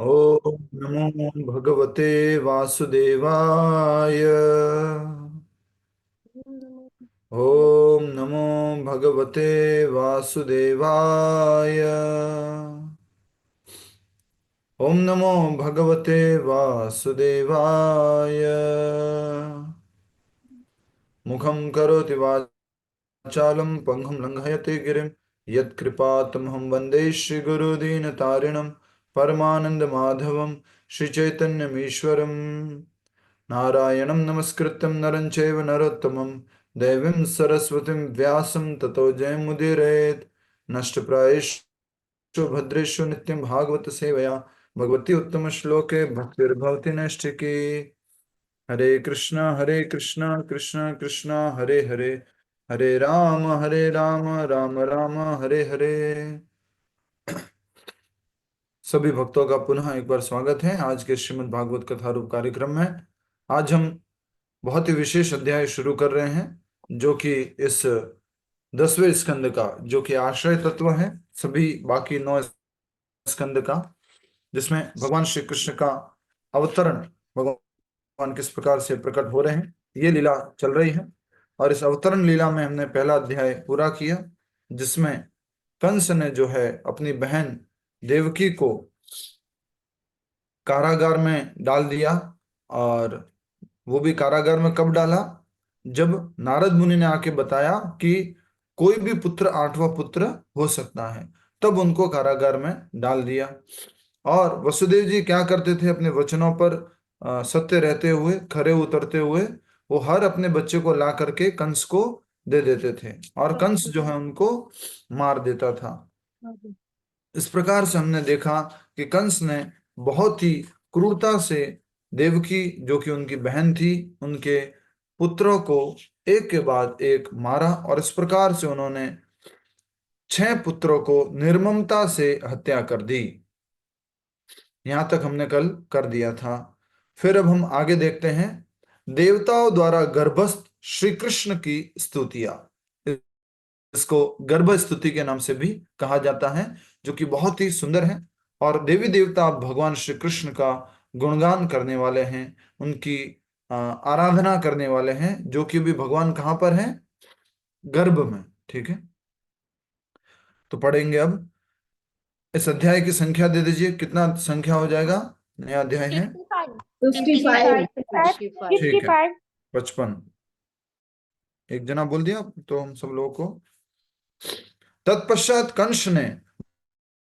ओम नमो भगवते वासुदेवाय। ओम नमो भगवते वासुदेवाय। ओम नमो भगवते वासुदेवाय। मुखं करोति वाचालं पंगुं लंघयते गिरिं यत्कृपातमहं वन्दे श्रीगुरुदीनतारिणं परमानन्दमाधवं श्रीचैतन्यमीश्वरम्। नारायणं नमस्कृत्यं नरं चैव नरोत्तमं देवीं सरस्वतीं व्यासं ततो जयमुदीरयेत्। नष्टप्रायेषु भद्रेषु नित्यं भागवत सेवया भगवती उत्तम श्लोके भक्तिर्भवति नैष्ठिकी। हरे कृष्णा कृष्णा कृष्णा हरे हरे, हरे राम राम राम हरे हरे। सभी भक्तों का पुनः एक बार स्वागत है आज के श्रीमद् भागवत कथा रूप कार्यक्रम में। आज हम बहुत ही विशेष अध्याय शुरू कर रहे हैं जो कि इस 10वें स्कंद का, जो कि आश्रय तत्व है सभी बाकी 9 स्कंद का, जिसमें भगवान श्री कृष्ण का अवतरण, भगवान किस प्रकार से प्रकट हो रहे हैं, ये लीला चल रही है। और इस अवतरण लीला में हमने पहला अध्याय पूरा किया, जिसमें कंस ने जो है अपनी बहन देवकी को कारागार में डाल दिया। और वो भी कारागार में कब डाला, जब नारद मुनि ने आके बताया कि कोई भी पुत्र 8वां पुत्र हो सकता है, तब उनको कारागार में डाल दिया। और वसुदेव जी क्या करते थे, अपने वचनों पर सत्य रहते हुए, खरे उतरते हुए, वो हर अपने बच्चे को ला करके कंस को दे देते थे और कंस जो है उनको मार देता था। इस प्रकार से हमने देखा कि कंस ने बहुत ही क्रूरता से देवकी, जो कि उनकी बहन थी, उनके पुत्रों को एक के बाद एक मारा। और इस प्रकार से उन्होंने 6 पुत्रों को निर्ममता से हत्या कर दी। यहां तक हमने कल कर दिया था। फिर अब हम आगे देखते हैं देवताओं द्वारा गर्भस्थ श्री कृष्ण की स्तुतियां। इसको गर्भ स्तुति के नाम से भी कहा जाता है, जो कि बहुत ही सुंदर है। और देवी देवता भगवान श्री कृष्ण का गुणगान करने वाले हैं, उनकी आराधना करने वाले हैं, जो कि भी भगवान कहाँ पर है, गर्भ में। ठीक है, तो पढ़ेंगे अब। इस अध्याय की संख्या दे दीजिए, कितना संख्या हो जाएगा, नया अध्याय है 55 ठीक है 55। एक जना बोल दिया तो हम सब लोगों को। तत्पश्चात कंस ने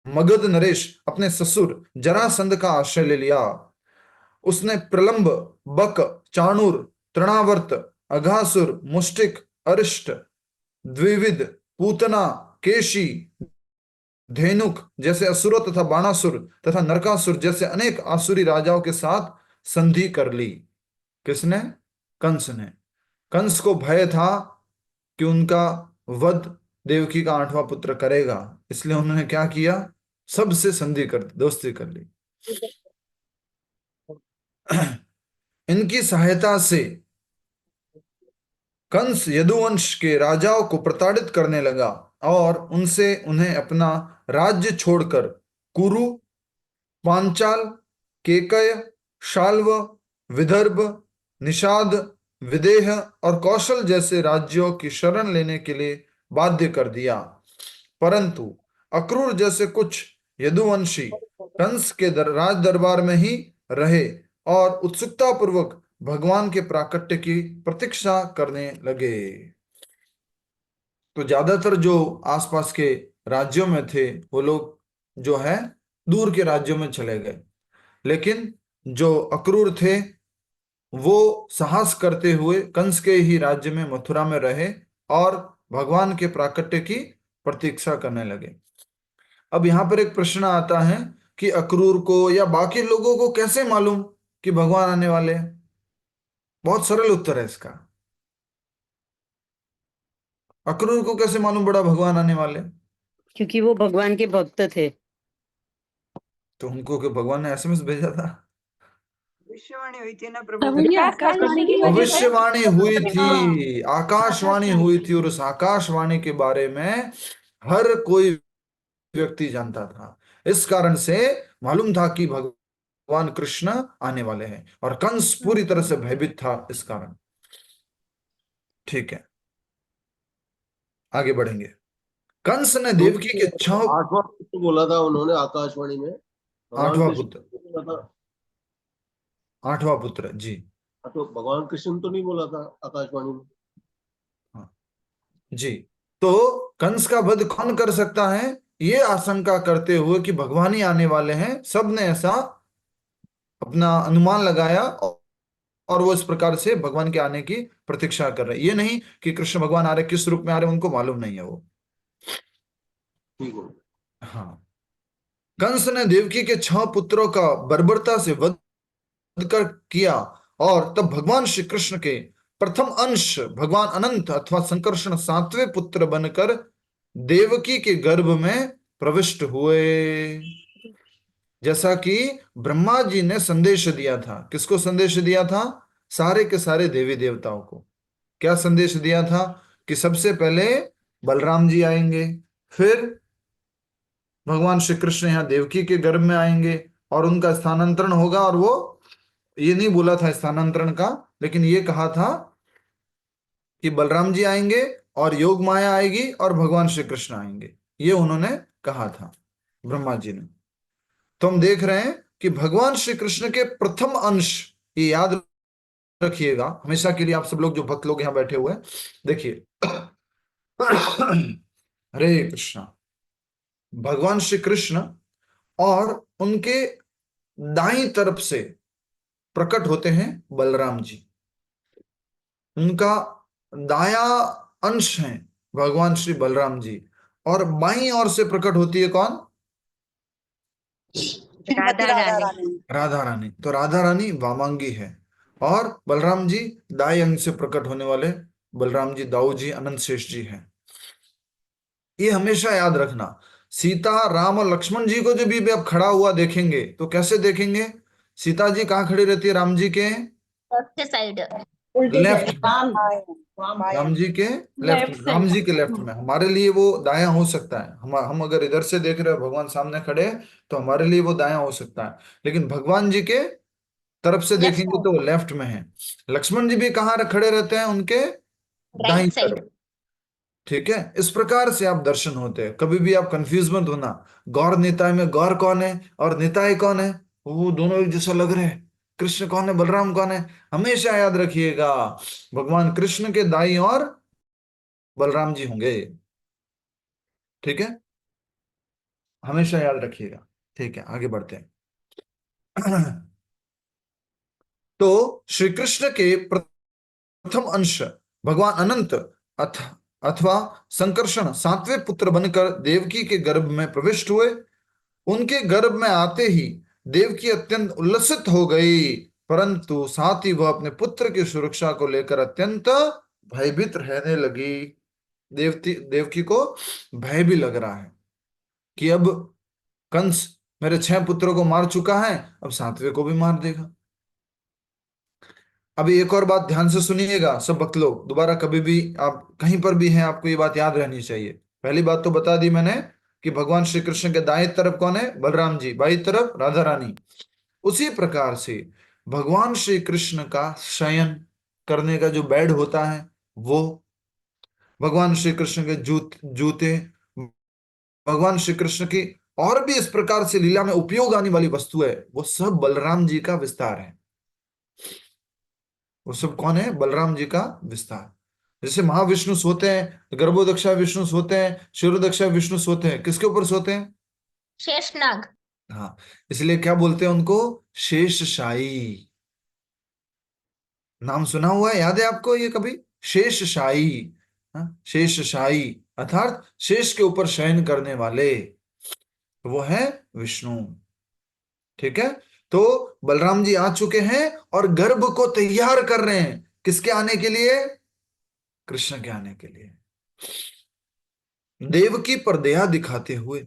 मगध नरेश अपने ससुर जरासंध का आश्रय ले लिया। उसने प्रलंब, बक, चाणूर, तृणावर्त, अघासुर, मुष्टिक, अरिष्ट, द्विविद, पूतना, केशी, धेनुक जैसे असुरों तथा बाणासुर तथा नरकासुर जैसे अनेक आसुरी राजाओं के साथ संधि कर ली। किसने? कंस ने। कंस को भय था कि उनका वध देवकी का 8वां पुत्र करेगा, इसलिए उन्होंने क्या किया, सबसे संधि कर, दोस्ती कर ली। इनकी सहायता से कंस यदुवंश के राजाओं को प्रताड़ित करने लगा और उनसे उन्हें अपना राज्य छोड़कर कुरु, पांचाल, केकय, शाल्व, विदर्भ, निषाद, विदेह और कौशल जैसे राज्यों की शरण लेने के लिए बाध्य कर दिया। परंतु अक्रूर जैसे कुछ यदुवंशी कंस के राज दरबार में ही रहे और उत्सुकता पूर्वक भगवान के प्राकट्य की प्रतीक्षा करने लगे। तो ज्यादातर जो आसपास के राज्यों में थे, वो लोग जो है दूर के राज्यों में चले गए, लेकिन जो अक्रूर थे वो साहस करते हुए कंस के ही राज्य में, मथुरा में रहे और भगवान के प्राकट्य की प्रतीक्षा करने लगे। अब यहां पर एक प्रश्न आता है कि अक्रूर को या बाकी लोगों को कैसे मालूम कि भगवान आने वाले हैं? बहुत सरल उत्तर है इसका। अक्रूर को कैसे मालूम पड़ा भगवान आने वाले? क्योंकि वो भगवान के भक्त थे। तो उनको कि भगवान ने एसएमएस भेजा था? भविष्यवाणी हुई थी ना प्रभु। आकाशवाणी की वजह से भविष्यवाणी हुई थी, हाँ। आकाशवाणी हुई थी, और उस आकाशवाणी के बारे में हर कोई व्यक्ति जानता था। इस कारण से मालूम था कि भगवान कृष्ण आने वाले हैं, और कंस पूरी तरह से भयभीत था इस कारण। ठीक है, आगे बढ़ेंगे। कंस ने तो देवकी के छह, 8वां पुत्र बोला था उन्होंने आकाशवाणी में, भगवान 8वां कृष्ण पुत्र, को बोला था। 8वां पुत्र जी। हाँ, तो भगवान कृष्ण तो नहीं बोला था आकाशवाणी में। हाँ जी। तो कंस का वध कौन कर सकता है, ये आशंका करते हुए कि भगवान ही आने वाले हैं, सबने ऐसा अपना अनुमान लगाया, और वो इस प्रकार से भगवान के आने की प्रतीक्षा कर रहे। ये नहीं कि कृष्ण भगवान आ रहे, किस रूप में आ रहे उनको मालूम नहीं है वो। ठीक है। हाँ, कंस ने देवकी के 6 पुत्रों का बर्बरता से वध कर किया, और तब भगवान श्री कृष्ण के प्रथम अंश भगवान अनंत अथवा संकर्षण 7वें पुत्र बनकर देवकी के गर्भ में प्रविष्ट हुए। जैसा कि ब्रह्मा जी ने संदेश दिया था। किसको संदेश दिया था? सारे के सारे देवी देवताओं को। क्या संदेश दिया था? कि सबसे पहले बलराम जी आएंगे, फिर भगवान श्री कृष्ण यहाँ देवकी के गर्भ में आएंगे, और उनका स्थानांतरण होगा। और वो ये नहीं बोला था स्थानांतरण का, लेकिन ये कहा था कि बलराम जी आएंगे और योग माया आएगी और भगवान श्री कृष्ण आएंगे। ये उन्होंने कहा था ब्रह्मा जी ने। तो हम देख रहे हैं कि भगवान श्री कृष्ण के प्रथम अंश, ये याद रखिएगा हमेशा के लिए, आप सब लोग जो भक्त लोग यहाँ बैठे हुए हैं, देखिए। हरे कृष्णा। भगवान श्री कृष्ण और उनके दाईं तरफ से प्रकट होते हैं बलराम जी। उनका दाया अंश है भगवान श्री बलराम जी, और बाईं ओर से प्रकट होती है कौन? राधा रानी। राधा रानी। तो राधा रानी वामांगी है, और बलराम जी दाएं अंग से प्रकट होने वाले बलराम जी दाऊ जी अनंत शेष जी हैं। ये हमेशा याद रखना। सीता, राम और लक्ष्मण जी को जब भी आप खड़ा हुआ देखेंगे तो कैसे देखेंगे? सीता जी कहाँ खड़ी रहती है? राम जी के लेफ्ट साइड। लेफ्ट में, राम जी के लेफ्ट में, लेफ्ट राम साइड। जी के लेफ्ट में। हमारे लिए वो दाया हो सकता है। हम अगर इधर से देख रहे हैं, भगवान सामने खड़े हैं, तो हमारे लिए वो दाया हो सकता है, लेकिन भगवान जी के तरफ से लेफ्ट देखेंगे साइड। तो वो लेफ्ट में है। लक्ष्मण जी भी कहाँ खड़े रहते हैं? उनके दाहिनी राइट साइड। तरफ। ठीक है, इस प्रकार से आप दर्शन होते हैं। कभी भी आप कंफ्यूज मत होना, गौर निताय में गौर कौन है और निताय कौन है, वो दोनों एक जैसा लग रहे हैं। कृष्ण कौन है, बलराम कौन है? हमेशा याद रखिएगा, भगवान कृष्ण के दाई और बलराम जी होंगे। ठीक है, हमेशा याद रखिएगा। ठीक है, आगे बढ़ते हैं। तो श्री कृष्ण के प्रथम अंश भगवान अनंत अथ अथवा संकर्षण 7वें पुत्र बनकर देवकी के गर्भ में प्रविष्ट हुए। उनके गर्भ में आते ही देवकी अत्यंत उल्लसित हो गई, परंतु साथ ही वह अपने पुत्र की सुरक्षा को लेकर अत्यंत भयभीत रहने लगी। देवकी को भय भी लग रहा है कि अब कंस मेरे 6 पुत्रों को मार चुका है, अब 7वें को भी मार देगा। अभी एक और बात ध्यान से सुनिएगा सब भक्त लोग, दोबारा कभी भी आप कहीं पर भी हैं, आपको ये बात याद रहनी चाहिए। पहली बात तो बता दी मैंने कि भगवान श्री कृष्ण के दाएं तरफ कौन है? बलराम जी। बाईं तरफ राधा रानी। उसी प्रकार से भगवान श्री कृष्ण का शयन करने का जो बेड होता है, वो भगवान श्री कृष्ण के जूते, भगवान श्री कृष्ण की और भी इस प्रकार से लीला में उपयोग आने वाली वस्तु है, वो सब बलराम जी का विस्तार है। वो सब कौन है? बलराम जी का विस्तार। जैसे महाविष्णु सोते हैं, गर्भोदक्षा विष्णु सोते हैं, क्षीरोदक्षा विष्णु सोते हैं, किसके ऊपर सोते हैं? शेषनाग। हाँ, इसलिए क्या बोलते हैं उनको? शेषशायी। नाम सुना हुआ है, याद है आपको ये कभी? शेषशायी। हाँ, शेषशायी अर्थात शेष के ऊपर शयन करने वाले, वो है विष्णु। ठीक है, तो बलराम जी आ चुके हैं और गर्भ को तैयार कर रहे हैं, किसके आने के लिए? कृष्ण के आने के लिए। देवकी पर दया दिखाते हुए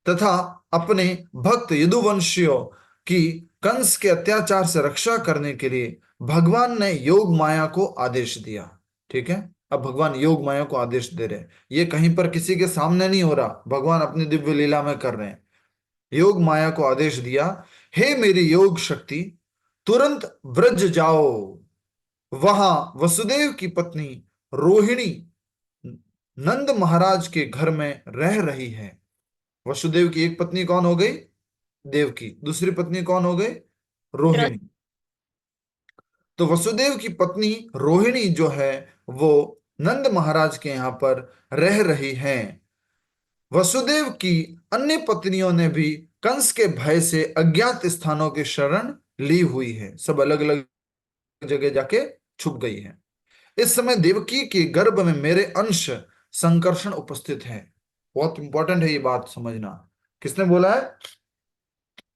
तथा अपने भक्त यदुवंशियों की कंस के अत्याचार से रक्षा करने के लिए भगवान ने योग माया को आदेश दिया। ठीक है, अब भगवान योग माया को आदेश दे रहे हैं। ये कहीं पर किसी के सामने नहीं हो रहा, भगवान अपनी दिव्य लीला में कर रहे हैं। योग माया को आदेश दिया, हे मेरी योग शक्ति, तुरंत ब्रज जाओ। वहां वसुदेव की पत्नी रोहिणी नंद महाराज के घर में रह रही है। वसुदेव की एक पत्नी कौन हो गई? देवकी। दूसरी पत्नी कौन हो गई? रोहिणी। तो वसुदेव की पत्नी रोहिणी जो है वो नंद महाराज के यहां पर रह रही हैं। वसुदेव की अन्य पत्नियों ने भी कंस के भय से अज्ञात स्थानों की शरण ली हुई है, सब अलग अलग जगह जाके छुप गई है। इस समय देवकी के गर्भ में मेरे अंश संकर्षण उपस्थित है। बहुत इंपॉर्टेंट है ये बात समझना। किसने बोला है?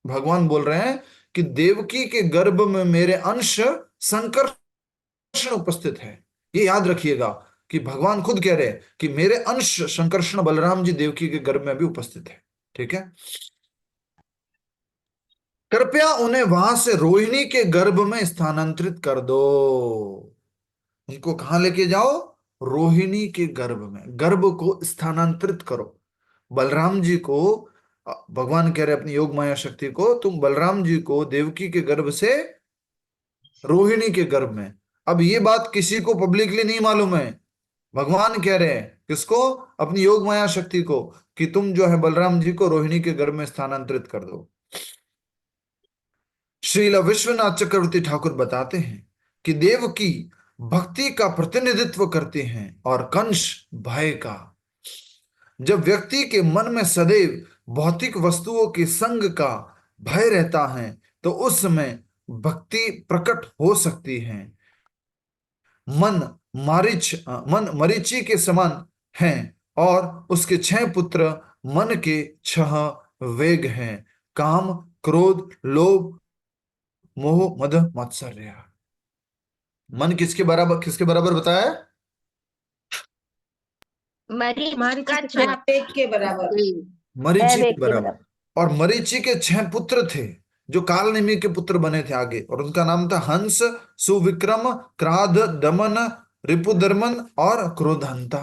भगवान बोल रहे हैं कि देवकी के गर्भ में मेरे अंश संकर्षण उपस्थित है। ये याद रखिएगा कि भगवान खुद कह रहे हैं कि मेरे अंश संकर्षण बलराम जी देवकी के गर्भ में भी उपस्थित है। ठीक है, कृपया उन्हें वहां से रोहिणी के गर्भ में स्थानांतरित कर दो। उनको कहां लेके जाओ? रोहिणी के गर्भ में। गर्भ को स्थानांतरित करो। बलराम जी को भगवान कह रहे अपनी योग माया शक्ति को, तुम बलराम जी को देवकी के गर्भ से रोहिणी के गर्भ में। अब ये बात किसी को पब्लिकली नहीं मालूम है। भगवान कह रहे हैं किसको? अपनी योग माया शक्ति को, कि तुम जो है बलराम जी को रोहिणी के गर्भ में स्थानांतरित कर दो। श्रील विश्वनाथ चक्रवर्ती ठाकुर बताते हैं कि देवकी भक्ति का प्रतिनिधित्व करते हैं और कंस भय का। जब व्यक्ति के मन में सदैव भौतिक वस्तुओं के संग का भय रहता है तो उस समय भक्ति प्रकट हो सकती है। मन मरीचि के समान हैं और उसके 6 पुत्र मन के 6 वेग हैं, काम, क्रोध, लोभ, मोह, मद, मात्सर्य। मन किसके बराबर बताया है? मरीच का छह पेट के बराबर। मरीचि वेग के के बराबर। और मरीचि के 6 पुत्र थे जो कालनेमी के पुत्र बने थे आगे, और उनका नाम था हंस, सुविक्रम, क्राध, दमन, रिपुदर्मन और क्रोधहंता।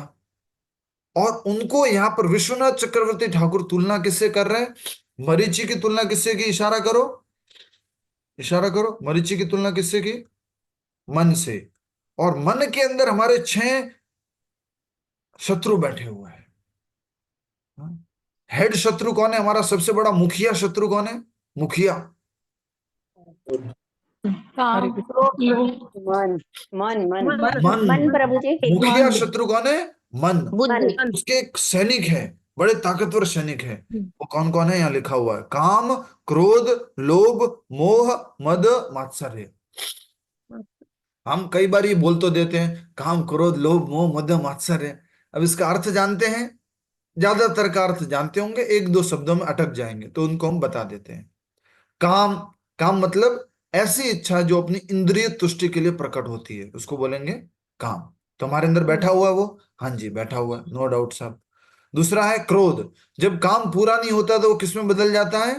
और उनको यहां पर विश्वनाथ चक्रवर्ती ठाकुर तुलना किससे कर रहे हैं? मरीचि की तुलना किससे की? इशारा करो, इशारा करो। मरीचि की तुलना किससे की? मन से। और मन के अंदर हमारे 6 शत्रु बैठे हुए हैं। हेड शत्रु कौन है? हमारा सबसे बड़ा मुखिया शत्रु कौन है? मुखिया काम, लोभ, मन मन मन मन। मन प्रभु जी। मुखिया शत्रु कौन है? मन। बुद्धि। उसके एक सैनिक है, बड़े ताकतवर सैनिक है। वो कौन कौन है? यहाँ लिखा हुआ है, काम, क्रोध, लोभ, मोह, मद, मात्सर्य। हम कई बार ये बोल तो देते हैं काम, क्रोध, लोभ, मोह, मद, मात्सर्य। अब इसका अर्थ जानते हैं? ज्यादातर का अर्थ जानते होंगे, 1-2 शब्दों में अटक जाएंगे तो उनको हम बता देते हैं। काम, काम मतलब ऐसी इच्छा जो अपनी इंद्रिय तुष्टि के लिए प्रकट होती है, उसको बोलेंगे काम। तो हमारे अंदर बैठा हुआ है वो। हाँ जी, बैठा हुआ है, नो डाउट साहब। दूसरा है क्रोध। जब काम पूरा नहीं होता तो वो किस में बदल जाता है?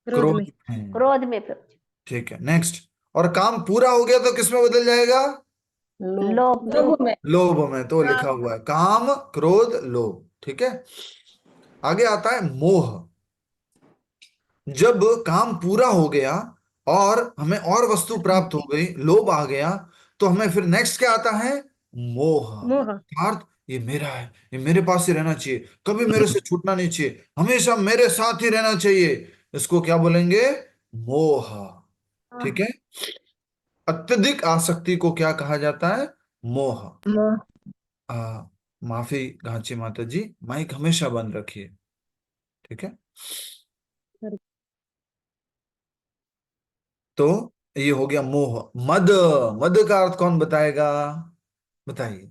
क्रोध में। क्रोध में प्रभु जी। ठीक है, नेक्स्ट। और काम पूरा हो गया तो किस में बदल जाएगा? लोभ में। लोभ में। तो लिखा हुआ है काम, क्रोध, लोभ। ठीक है, आगे आता है मोह। जब काम पूरा हो गया और हमें और वस्तु प्राप्त हो गई, लोभ आ गया, तो हमें फिर नेक्स्ट क्या आता है? मोह। अर्थात ये मेरा है, ये मेरे पास ही रहना चाहिए, कभी मेरे से छूटना नहीं चाहिए, हमेशा मेरे साथ ही रहना चाहिए। इसको क्या बोलेंगे? मोह। ठीक है, अत्यधिक आसक्ति को क्या कहा जाता है? मोह। माफी घाची माता जी, माइक हमेशा बंद रखिए। ठीक है, तो ये हो गया मोह। मद, मद का अर्थ कौन बताएगा? बताइए।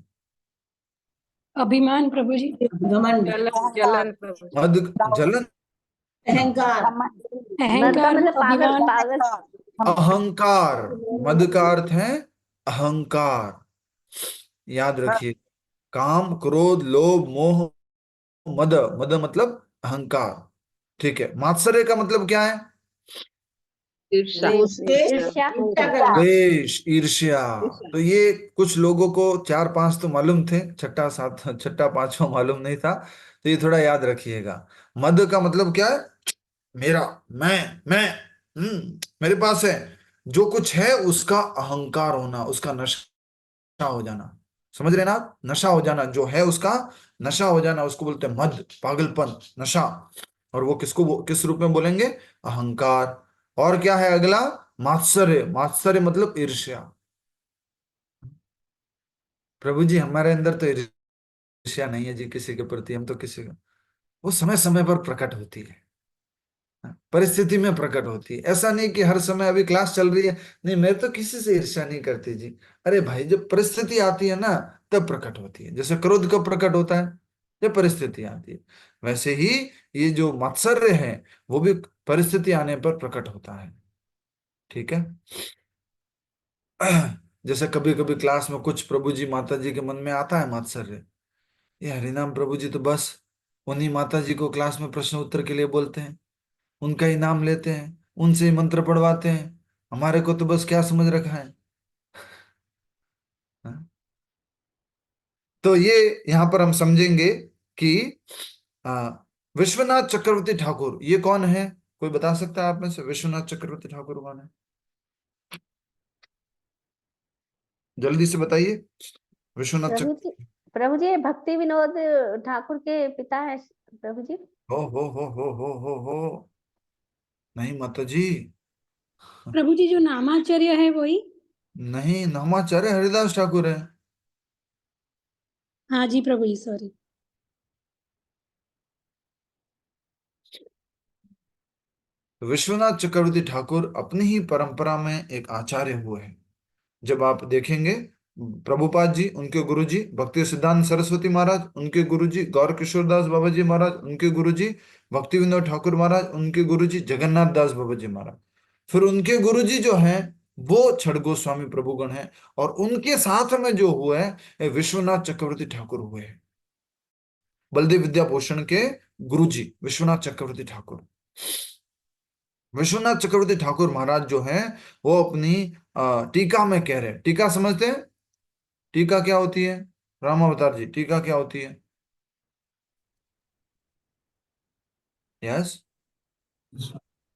अभिमान प्रभु जी। घमंड, जलन प्रभु जी। मद, जलन, अहंकार। अहंकार, मतलब पागल, अभिमान, पागल। अहंकार। मद का अर्थ है अहंकार। याद रखिए, काम, क्रोध, लोभ, मोह, मद। मद मतलब अहंकार। ठीक है, मात्सर्य का मतलब क्या है? ईर्ष्या। ईर्ष्या करना। द्वेष, ईर्ष्या। तो ये कुछ लोगों को 4-5 तो मालूम थे, छठा 5वां मालूम नहीं था, तो ये थोड़ा याद रखिएगा। मद का मतलब क्या है? मेरा, मैं, मेरे पास है, जो कुछ है उसका अहंकार होना, उसका नशा हो जाना। समझ रहे ना आप? नशा हो जाना, जो है उसका नशा हो जाना, उसको बोलते हैं मद, पागलपन, नशा। और वो किस रूप में बोलेंगे? अहंकार। और क्या है अगला? मात्सर्य। मात्सर्य मतलब ईर्ष्या। प्रभु जी हमारे अंदर तो ईर्ष्या नहीं है जी किसी के प्रति, हम तो किसी का, वो समय समय पर प्रकट होती है, परिस्थिति में प्रकट होती है। ऐसा नहीं कि हर समय, अभी क्लास चल रही है, नहीं मैं तो किसी से ईर्ष्या नहीं करती जी। अरे भाई, जब परिस्थिति आती है ना, तब प्रकट होती है। जैसे क्रोध कब प्रकट होता है? जब परिस्थिति आती है। वैसे ही ये जो मात्सर्य है, वो भी परिस्थिति आने पर प्रकट होता है। ठीक है। जैसे कभी कभी क्लास में कुछ प्रभु जी माता जी के मन में आता है मात्सर्य, ये हरिनाम प्रभु जी तो बस उन्हीं माता जी को क्लास में प्रश्न उत्तर के लिए बोलते हैं, उनका ही नाम लेते हैं, उनसे ही मंत्र पढ़वाते हैं, हमारे को तो बस क्या समझ रखा है। हाँ? तो ये यहाँ पर हम समझेंगे कि आ, विश्वनाथ चक्रवर्ती ठाकुर ये कौन है? कोई बता सकता है आप में से? विश्वनाथ चक्रवर्ती ठाकुर कौन है? जल्दी से बताइए। विश्वनाथ प्रभु जी, चक्र प्रभु जी, भक्ति विनोद ठाकुर के पिता है प्रभु जी। हो नहीं माता जी, प्रभु जी जो नामाचार्य है वही। नहीं, नामाचार्य हरिदास ठाकुर है। हाँ जी प्रभु जी, सॉरी। विश्वनाथ चक्रवर्ती ठाकुर अपनी ही परंपरा में एक आचार्य हुए हैं। जब आप देखेंगे, प्रभुपाद जी उनके गुरुजी, भक्ति सिद्धांत सरस्वती महाराज उनके गुरुजी, गौर किशोरदास बाबा जी महाराज उनके गुरुजी, भक्ति विनोद ठाकुर महाराज उनके गुरुजी, जगन्नाथ दास बाबा जी महाराज, फिर उनके गुरुजी जो हैं वो छड़ गोस्वामी प्रभुगण हैं। और उनके साथ में जो हुए हैं, ये विश्वनाथ चक्रवर्ती ठाकुर हुए हैं, बलदेव विद्याभूषण के गुरुजी विश्वनाथ चक्रवर्ती ठाकुर। विश्वनाथ चक्रवर्ती ठाकुर महाराज जो हैं, वो अपनी टीका में कह रहे हैं, टीका समझते हैं? टीका क्या होती है? राम अवतार जी, टीका क्या होती है? यस।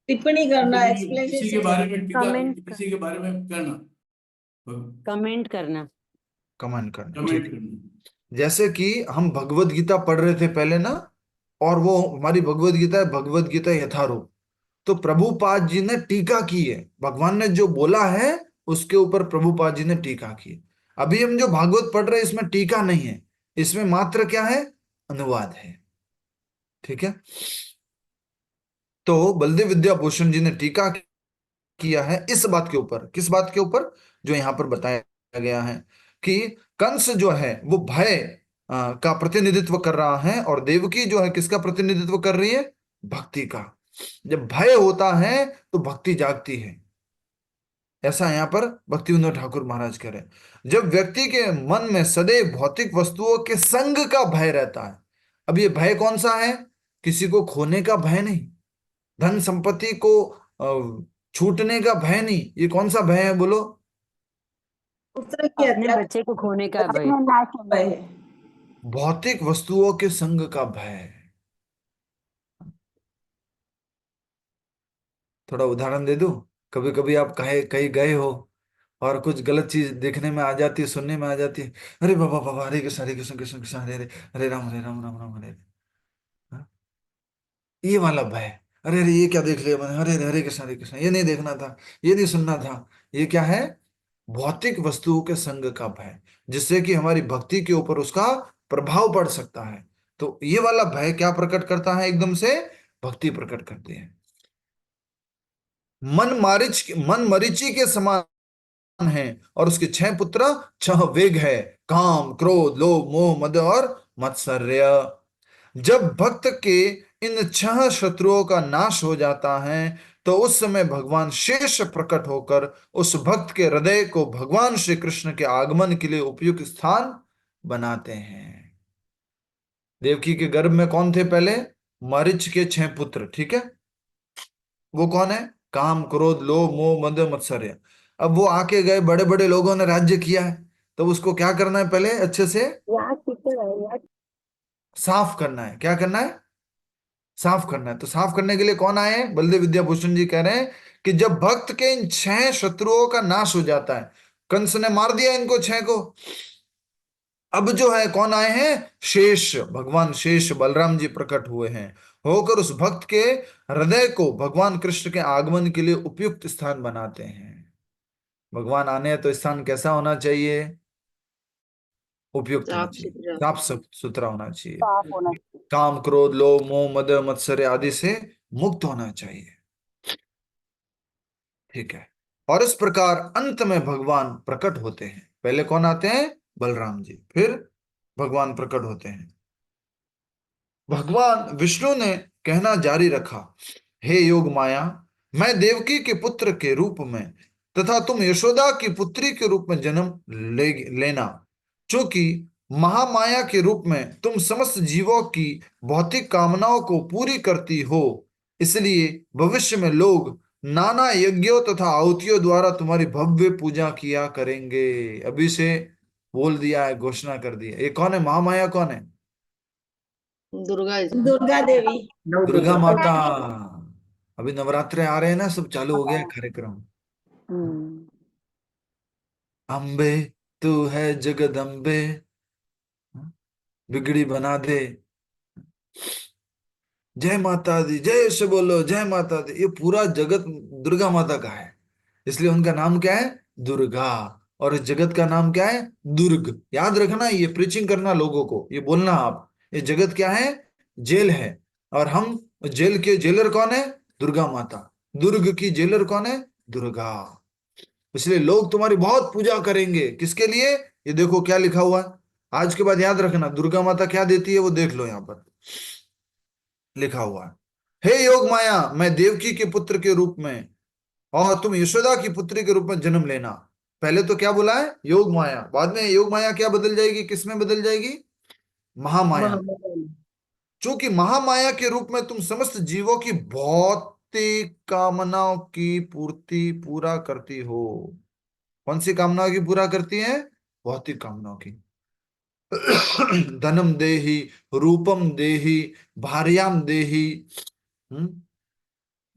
टिप्पणी करना, किसी के बारे में टीका, कमेंट किसी के बारे में करना, कमेंट करना। कमेंट करना, कमेंट ठीक है। करना। जैसे कि हम भगवत गीता पढ़ रहे थे पहले ना, और वो हमारी भगवत गीता है, भगवत गीता यथारूप। तो प्रभुपाद जी ने टीका की है, भगवान ने जो बोला है उसके ऊपर प्रभुपाद जी ने टीका की है। अभी हम जो भागवत पढ़ रहे हैं इसमें टीका नहीं है, इसमें मात्र क्या है? अनुवाद है। ठीक है। तो बलदेव विद्याभूषण जी ने टीका किया है इस बात के ऊपर। किस बात के ऊपर? जो यहां पर बताया गया है कि कंस जो है वो भय का प्रतिनिधित्व कर रहा है, और देवकी जो है किसका प्रतिनिधित्व कर रही है? भक्ति का। जब भय होता है तो भक्ति जागती है, ऐसा यहाँ पर भक्ति विनोद ठाकुर महाराज कह रहे हैं। जब व्यक्ति के मन में सदैव भौतिक वस्तुओं के संग का भय रहता है, अब ये भय कौन सा है? किसी को खोने का भय नहीं, धन संपत्ति को छूटने का भय नहीं, ये कौन सा भय है बोलो? अपने बच्चे को खोने का भय है। भौतिक वस्तुओं के संग का भय। थोड़ा उदाहरण दे दूं? कभी कभी आप कहे कहीं गए हो और कुछ गलत चीज देखने में आ जाती है, सुनने में आ जाती है, अरे बाबा बाबा, हरे कृष्ण कृष्ण कृष्ण हरे हरे, हरे राम राम राम हरे हरे। हाँ? ये वाला भय। अरे अरे ये क्या देख लिया मैंने, हरे हरे हरे कृष्ण, ये नहीं देखना था, ये नहीं सुनना था। ये क्या है? भौतिक वस्तुओं के संग का भय, जिससे कि हमारी भक्ति के ऊपर उसका प्रभाव पड़ सकता है। तो ये वाला भय क्या प्रकट करता है? एकदम से भक्ति प्रकट करती है। मन मरीचि के समान है, और उसके 6 पुत्र, 6 वेग है, काम, क्रोध, लोभ, मोह, मद और मत्सर्य। जब भक्त के इन 6 शत्रुओं का नाश हो जाता है, तो उस समय भगवान शेष प्रकट होकर उस भक्त के हृदय को भगवान श्री कृष्ण के आगमन के लिए उपयुक्त स्थान बनाते हैं। देवकी के गर्भ में कौन थे पहले? मरीच के 6 पुत्र। ठीक है। वो कौन है? काम, क्रोध, लोभ, मोह, मद, मत्सर्य। अब वो आके गए, बड़े बड़े लोगों ने राज्य किया है, तो उसको क्या करना है? पहले अच्छे से यहाँ कितना है? साफ करना है। क्या करना है? साफ करना है। तो साफ करने के लिए कौन आए हैं? बलदेव विद्याभूषण जी कह रहे हैं कि जब भक्त के इन 6 शत्रुओं का नाश हो जाता है, कंस ने मार दिया इनको 6 को, अब जो है कौन आए हैं? शेष, भगवान शेष बलराम जी प्रकट हुए हैं, होकर उस भक्त के हृदय को भगवान कृष्ण के आगमन के लिए उपयुक्त स्थान बनाते हैं। भगवान आने हैं तो स्थान कैसा होना चाहिए? उपयुक्त होना साफ चाहिए, सुथरा। साफ सुथरा होना चाहिए, साफ होना चाहिए। काम क्रोध लोभ मोह मद मत्सर्य आदि से मुक्त होना चाहिए। ठीक है। और इस प्रकार अंत में भगवान प्रकट होते हैं। पहले कौन आते हैं? बलराम जी, फिर भगवान प्रकट होते हैं। भगवान विष्णु ने कहना जारी रखा, हे योग माया, मैं देवकी के पुत्र के रूप में तथा तुम यशोदा की पुत्री के रूप में जन्म लेना। क्योंकि महामाया के रूप में तुम समस्त जीवों की भौतिक कामनाओं को पूरी करती हो, इसलिए भविष्य में लोग नाना यज्ञों तथा आहुतियों द्वारा तुम्हारी भव्य पूजा किया करेंगे। अभी से बोल दिया है, घोषणा कर दी है। ये कौन है? महामाया कौन है? दुर्गा जी। दुर्गा देवी। दुर्गा माता। अभी नवरात्रे आ रहे हैं ना, सब चालू हो गया है कार्यक्रम। हम्म। अम्बे तू है जगदम्बे, बिगड़ी बना दे, जय माता दी, जय से बोलो जय माता दी। ये पूरा जगत दुर्गा माता का है, इसलिए उनका नाम क्या है? दुर्गा। और इस जगत का नाम क्या है? दुर्ग। याद रखना, ये प्रीचिंग करना लोगों को, ये बोलना आप, ये जगत क्या है? जेल है। और हम जेल के जेलर कौन है? दुर्गा माता। दुर्ग की जेलर कौन है? दुर्गा। इसलिए लोग तुम्हारी बहुत पूजा करेंगे। किसके लिए? ये देखो क्या लिखा हुआ है। आज के बाद याद रखना, दुर्गा माता क्या देती है वो देख लो, यहां पर लिखा हुआ है, हे योग माया, मैं देवकी के पुत्र के रूप में और तुम यशोदा की पुत्री के रूप में जन्म लेना। पहले तो क्या बोला है? योग माया। बाद में योग माया क्या बदल जाएगी? किस में बदल जाएगी? महामाया। चूंकि महामाया के रूप में तुम समस्त जीवों की भौतिक कामनाओं की पूर्ति पूरा करती हो। कौन सी कामनाओं की पूरा करती है? भौतिक कामनाओं की। धनम देहि, रूपम देहि, भार्याम देहि, हम्म,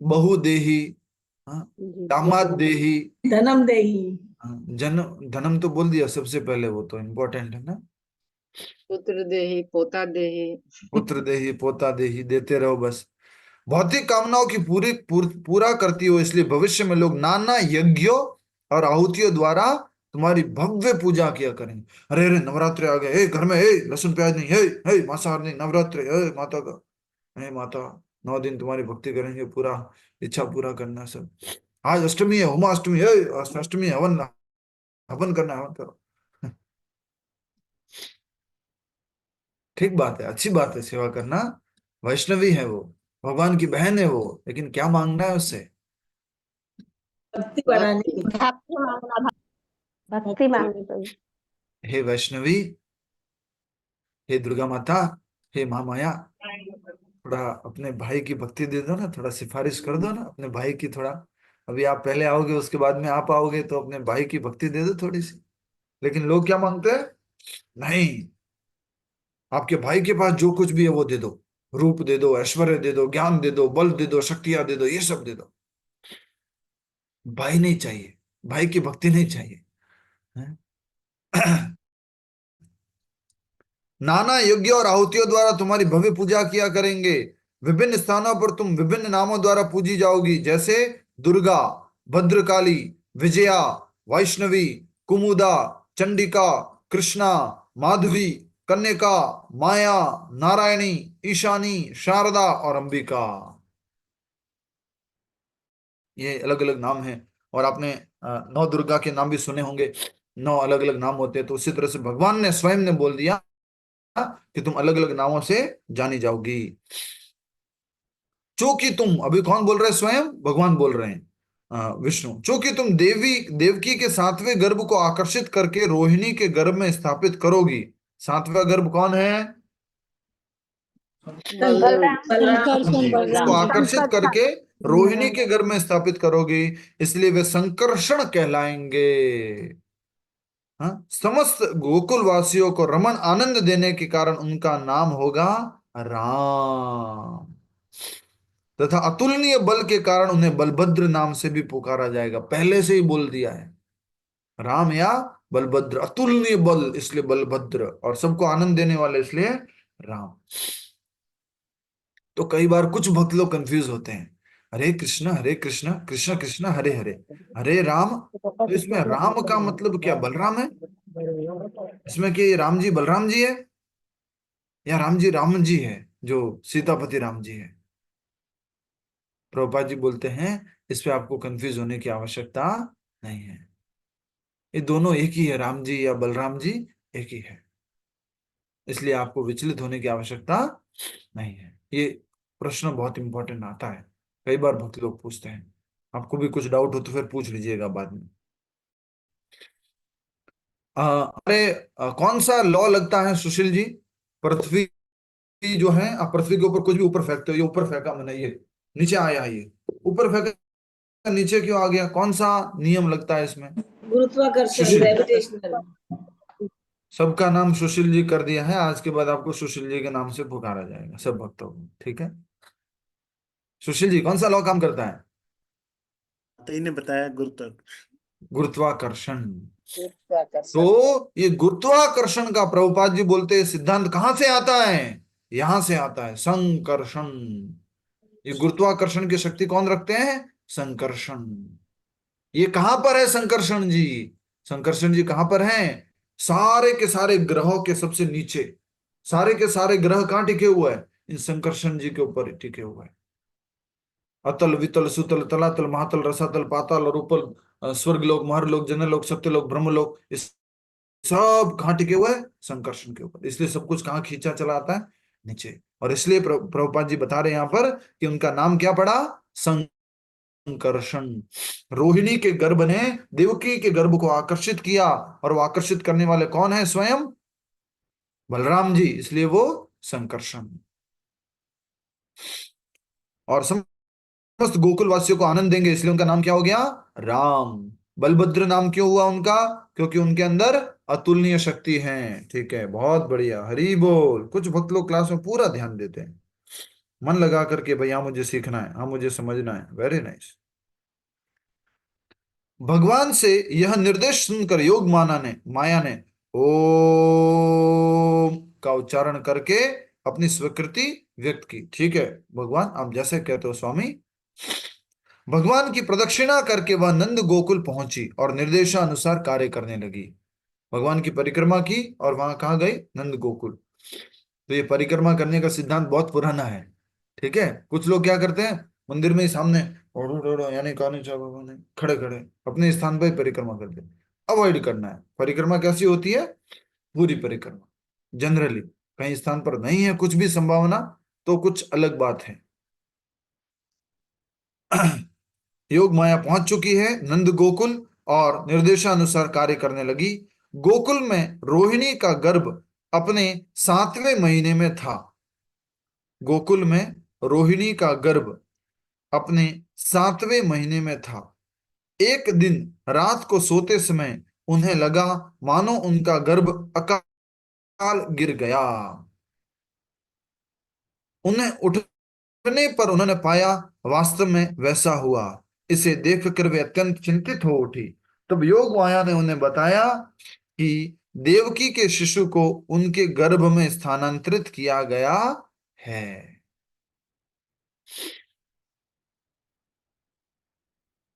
बहु देहि, हाँ, दामाद देहि, धनम देही। हाँ, जन धनम तो बोल दिया सबसे पहले, वो तो इम्पोर्टेंट है ना। पुत्र देही पोता देही। पुत्र देहि पोता देहि, देते रहो बस। भौतिक कामनाओं की पूरा करती हो, इसलिए भविष्य में लोग नाना यज्ञों और आहुतियों द्वारा तुम्हारी भव्य पूजा किया करेंगे। अरे अरे नवरात्रे आ गए, हे घर में, हे लहसुन प्याज नहीं, हे हे मांसाहार नहीं, नवरात्रे, हे माता का, हे माता 9 दिन तुम्हारी भक्ति करेंगे, पूरा इच्छा पूरा करना सब। आज अष्टमी है, होमाष्टमी है, अष्टमी है, हवन हवन करना है, हवन करो। ठीक बात है, अच्छी बात है सेवा करना। वैष्णवी है वो, भगवान की बहन है वो, लेकिन क्या मांगना है उससे? भक्ति बढ़ाने की। भक्ति मांगना, भक्ति मांगनी पड़ी। हे वैष्णवी, हे दुर्गा माता, हे महामाया, थोड़ा अपने भाई की भक्ति दे दो ना, थोड़ा सिफारिश कर दो ना अपने भाई की, थोड़ा। अभी आप पहले आओगे, उसके बाद में आप आओगे, तो अपने भाई की भक्ति दे दो थोड़ी सी। लेकिन लोग क्या मांगते हैं? नहीं, आपके भाई के पास जो कुछ भी है वो दे दो, रूप दे दो, ऐश्वर्य दे दो, ज्ञान दे दो, बल दे दो, शक्तियां दे दो, ये सब दे दो। भाई नहीं चाहिए, भाई की भक्ति नहीं चाहिए, हैं? नाना यज्ञ और आहुतियों द्वारा तुम्हारी भव्य पूजा किया करेंगे। विभिन्न स्थानों पर तुम विभिन्न नामों द्वारा पूजी जाओगी, जैसे दुर्गा, भद्रकाली, विजया, वैष्णवी, कुमुदा, चंडिका, कृष्णा, माधवी, कन्यका, माया, नारायणी, ईशानी, शारदा और अंबिका। ये अलग अलग नाम हैं। और आपने 9 दुर्गा के नाम भी सुने होंगे, 9 अलग अलग नाम होते हैं। तो उसी तरह से भगवान ने स्वयं ने बोल दिया कि तुम अलग अलग नामों से जानी जाओगी। चूंकि तुम, अभी कौन बोल रहे हैं? स्वयं भगवान बोल रहे हैं, विष्णु। चूंकि तुम देवकी के 7वें गर्भ को आकर्षित करके रोहिणी के गर्भ में स्थापित करोगी। 7वां गर्भ कौन है? शंकर जी, उसको आकर्षित करके रोहिणी के गर्भ में स्थापित करोगी, इसलिए वे संकर्षण कहलाएंगे। हाँ, समस्त गोकुल वासियों को रमन आनंद देने के कारण उनका नाम होगा राम। तथा अतुलनीय बल के कारण उन्हें बलभद्र नाम से भी पुकारा जाएगा। पहले से ही बोल दिया है, राम या बलभद्र। अतुलनीय बल इसलिए बलभद्र, और सबको आनंद देने वाले इसलिए राम। तो कई बार कुछ भक्त लोग कंफ्यूज होते हैं, हरे कृष्ण कृष्ण कृष्ण हरे हरे, हरे राम। तो इसमें राम का मतलब क्या बलराम है? इसमें कि राम जी बलराम जी है, या राम जी है जो सीतापति राम जी है? प्रभुपाद जी बोलते हैं इस पे आपको कंफ्यूज होने की आवश्यकता नहीं है, ये दोनों एक ही है, राम जी या बलराम जी एक ही है, इसलिए आपको विचलित होने की आवश्यकता नहीं है। ये प्रश्न बहुत इंपॉर्टेंट आता है, कई बार भक्त लोग पूछते हैं। आपको भी कुछ डाउट हो तो फिर पूछ लीजिएगा बाद में। अरे कौन सा लॉ लगता है सुशील जी? पृथ्वी जो है, आप पृथ्वी के ऊपर कुछ भी ऊपर फेंकते हो, ये ऊपर फेंका मैंने, ये नीचे आया, ये ऊपर फेंका, नीचे क्यों आ गया? कौन सा नियम लगता है इसमें? गुरुत्वाकर्षण, सुशील, ग्रेविटेशनल। सबका नाम सुशील जी कर दिया है, आज के बाद आपको सुशील जी के नाम से पुकारा जाएगा सब भक्तों को, ठीक है? सुशील जी कौन सा लॉ काम करता है? तो इन्हें बताया गुरुत्व। गुरुत्वाकर्षण। गुरुत्वाकर्षण। तो ये गुरुत्वाकर्षण का प्रभुपाद जी बोलते हैं सिद्धांत कहां से आता है? यहां से आता है, संकर्षण। ये गुरुत्वाकर्षण की शक्ति कौन रखते हैं? संकर्षण। ये कहां पर है संकर्षण जी? संकर्षण जी कहां पर हैं? सारे के सारे ग्रहों के सबसे नीचे, सारे के सारे ग्रह कहां टिके हुए हैं? इन संकर्षण जी के ऊपर टिके हुए हैं। अतल वितल सुतल तलातल महातल रसातल पाताल और उपल, स्वर्ग लोक, महरलोक, जनलोक, सत्यलोक, ब्रह्मलोक, इस सब कहाँ टिके हुए हैं? संकर्षण के ऊपर। इसलिए सब कुछ कहाँ खींचा चला आता है? नीचे। और इसलिए प्रभुपाद जी बता रहे हैं यहाँ पर कि उनका नाम क्या पड़ा? संकर्षण। रोहिणी के गर्भ ने देवकी के गर्भ को आकर्षित किया, और वो आकर्षित करने वाले कौन है? स्वयं बलराम जी, इसलिए वो संकर्षण। और समस्त गोकुल वासियों को आनंद देंगे, इसलिए उनका नाम क्या हो गया? राम। बलभद्र नाम क्यों हुआ उनका? क्योंकि उनके अंदर अतुलनीय शक्ति है। ठीक है, बहुत बढ़िया, हरि बोल। कुछ भक्त लोग क्लास में पूरा ध्यान देते हैं, मन लगा करके, भैया मुझे सीखना है, हाँ मुझे समझना है, वेरी नाइस। भगवान से यह निर्देश सुनकर योग माया ने ओम का उच्चारण करके अपनी स्वीकृति व्यक्त की। ठीक है भगवान, आप जैसे कहते हो स्वामी। भगवान की प्रदक्षिणा करके वह नंद गोकुल पहुंची और निर्देशानुसार कार्य करने लगी। भगवान की परिक्रमा की और वहां कहाँ गई? नंद गोकुल। तो ये परिक्रमा करने का सिद्धांत बहुत पुराना है, ठीक है? कुछ लोग क्या करते हैं, मंदिर में ही सामने यानी कानी चाबा खड़े खड़े अपने स्थान पर ही परिक्रमा करते हैं। अवॉइड करना है। परिक्रमा कैसी होती है? पूरी परिक्रमा। जनरली कहीं स्थान पर नहीं है कुछ भी संभावना, तो कुछ अलग बात है। योग माया पहुंच चुकी है नंद गोकुल और निर्देशानुसार कार्य करने लगी। गोकुल में रोहिणी का गर्भ अपने 7वें महीने में था। गोकुल में रोहिणी का गर्भ अपने 7वें महीने में था। एक दिन रात को सोते समय उन्हें लगा मानो उनका गर्भ अकाल गिर गया। उन्हें उठने पर उन्होंने पाया वास्तव में वैसा हुआ। इसे देखकर वे अत्यंत चिंतित हो उठी। तब योग माया ने उन्हें बताया कि देवकी के शिशु को उनके गर्भ में स्थानांतरित किया गया है।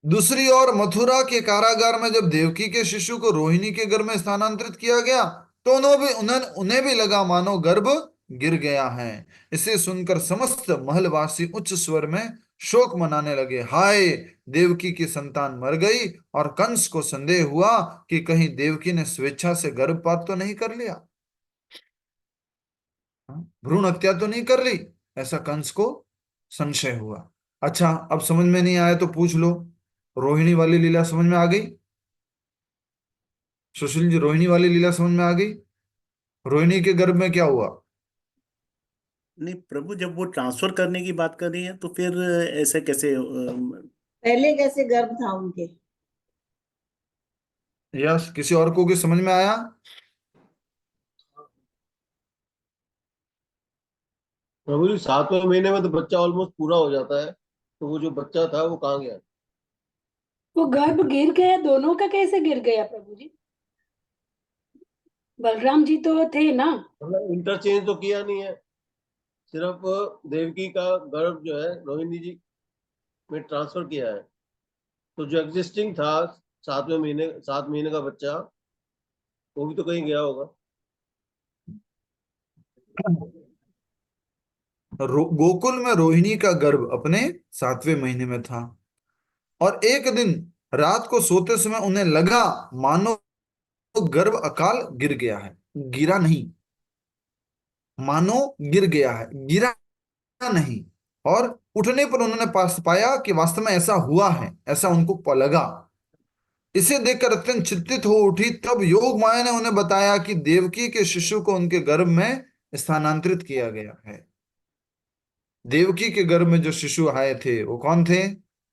दूसरी ओर मथुरा के कारागार में जब देवकी के शिशु को रोहिणी के गर्भ में स्थानांतरित किया गया, तो उन्हें भी लगा मानो गर्भ गिर गया है। इसे सुनकर समस्त महलवासी उच्च स्वर में शोक मनाने लगे। हाय, देवकी की संतान मर गई। और कंस को संदेह हुआ कि कहीं देवकी ने स्वेच्छा से गर्भपात तो नहीं कर लिया, भ्रूण हत्या तो नहीं कर ली, ऐसा कंस को संशय हुआ। अच्छा, अब समझ में नहीं आया तो पूछ लो, रोहिणी वाली लीला समझ में आ गई? सुशील जी, रोहिणी वाली लीला समझ में आ गई? रोहिणी के गर्भ में क्या हुआ? नहीं प्रभु, जब वो ट्रांसफर करने की बात कर रही है तो फिर ऐसे कैसे पहले कैसे गर्भ था उनके? यस, किसी और को समझ में आया? प्रभु जी 7वें महीने में तो बच्चा ऑलमोस्ट पूरा हो जाता है, तो वो जो बच्चा था वो कहाँ गया? वो गर्भ गिर गया, दोनों का कैसे गिर गया प्रभु जी? बलराम जी तो थे ना। मतलब इंटरचेंज तो किया नहीं है, सिर्फ देवकी का गर्भ जो है रोहिणी जी में ट्रांसफर किया है। तो जो एग्जिस्टिंग था 7 महीने का बच्चा, वो भी तो कहीं गया होगा। गोकुल में रोहिणी का गर्भ अपने 7वें महीने में था, और एक दिन रात को सोते समय उन्हें लगा मानो गर्भ अकाल गिर गया है। गिरा नहीं, मानो गिर गया है, गिरा नहीं। और उठने पर उन्होंने पाया कि वास्तव में ऐसा हुआ है, ऐसा उनको लगा। इसे देखकर अत्यंत चिंतित हो उठी। तब योग माया ने उन्हें बताया कि देवकी के शिशु को उनके गर्भ में स्थानांतरित किया गया है। देवकी के गर्भ में जो शिशु आए थे वो कौन थे?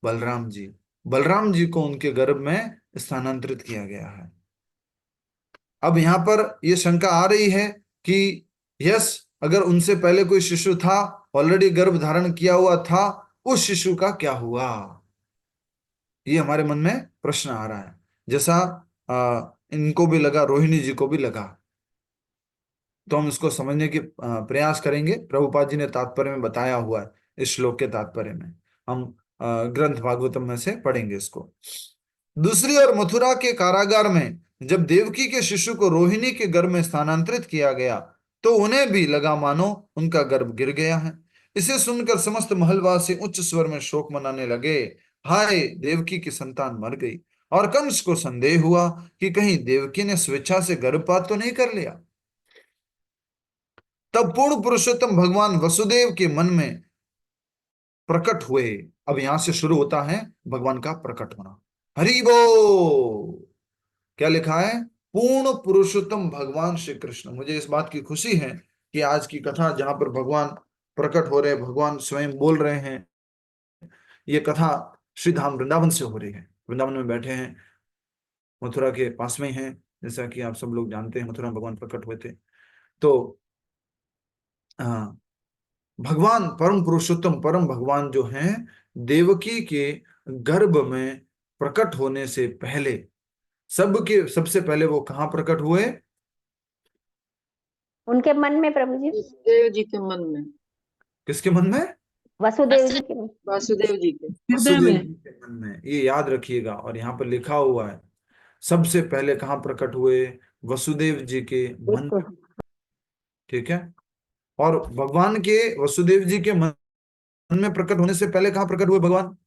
बलराम जी। बलराम जी को उनके गर्भ में स्थानांतरित किया गया है। अब यहां पर यह शंका आ रही है कि यस, अगर उनसे पहले कोई शिशु था, ऑलरेडी गर्भ धारण किया हुआ था, उस शिशु का क्या हुआ? ये हमारे मन में प्रश्न आ रहा है, जैसा इनको भी लगा, रोहिणी जी को भी लगा। तो हम इसको समझने की प्रयास करेंगे। प्रभुपाद जी ने तात्पर्य में बताया हुआ है, इस श्लोक के तात्पर्य में हम ग्रंथ भागवतम में से पढ़ेंगे इसको। दूसरी ओर मथुरा के कारागार में जब देवकी के शिशु को रोहिणी के गर्भ में स्थानांतरित किया गया, तो उन्हें भी लगा मानो उनका गर्भ गिर गया है। इसे सुनकर समस्त महलवासी उच्च स्वर में शोक मनाने लगे। हाय, देवकी की संतान मर गई। और कंस को संदेह हुआ कि कहीं देवकी ने स्वेच्छा से गर्भपात तो नहीं कर लिया। तब पूर्ण पुरुषोत्तम भगवान वसुदेव के मन में प्रकट हुए। अब यहां से शुरू होता है भगवान का प्रकट होना। हरि बोल। क्या लिखा है? पूर्ण पुरुषोत्तम भगवान श्री कृष्ण। मुझे इस बात की खुशी है कि आज की कथा जहां पर भगवान प्रकट हो रहे, भगवान स्वयं बोल रहे हैं, ये कथा श्री धाम वृंदावन से हो रही है। वृंदावन में बैठे हैं, मथुरा के पास में हैं, जैसा कि आप सब लोग जानते हैं, मथुरा में भगवान प्रकट हुए थे। तो हाँ, भगवान परम पुरुषोत्तम परम भगवान जो हैं, देवकी के गर्भ में प्रकट होने से पहले, सबसे पहले वो कहाँ प्रकट हुए? उनके मन में प्रभु जी। देव जी के मन में, किसके मन में? वसुदेव जी के मन। वासुदेव जी के। हृदय वसुदेव में। जी के मन में। ये याद रखिएगा, और यहाँ पर लिखा हुआ है सबसे पहले कहाँ प्रकट हुए? वसुदेव जी के मन में। ठीक है। और भगवान के वसुदेव जी के मन में प्रकट होने से पहले कहाँ प्रकट हुए भगवान?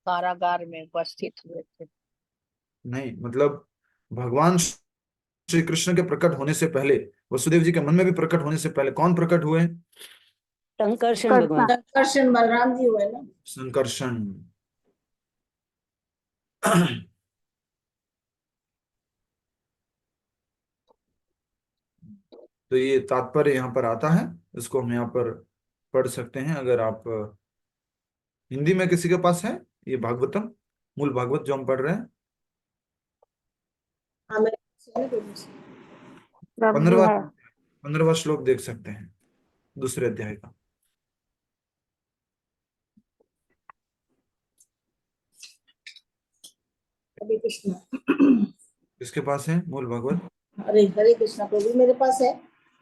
कारागार में उपस्थित हुए थे। नहीं, मतलब भगवान श्री कृष्ण के प्रकट होने से पहले, वसुदेव जी के मन में भी प्रकट होने से पहले कौन प्रकट हुए? संकर्षण भगवान, संकर्षण बलराम जी हुए ना। संकर्षण। तो ये तात्पर्य यहाँ पर आता है, इसको हम यहाँ पर पढ़ सकते हैं। अगर आप हिंदी में किसी के पास है ये भागवतम, मूल भागवत जो हम पढ़ रहे हैं, हाँ, मेरे पास है ना। 15वां 15वां श्लोक देख सकते हैं, दूसरे अध्याय का। हरे कृष्ण। किसके पास है मूल भागवत? हरे हरे कृष्ण प्रभु, मेरे पास है।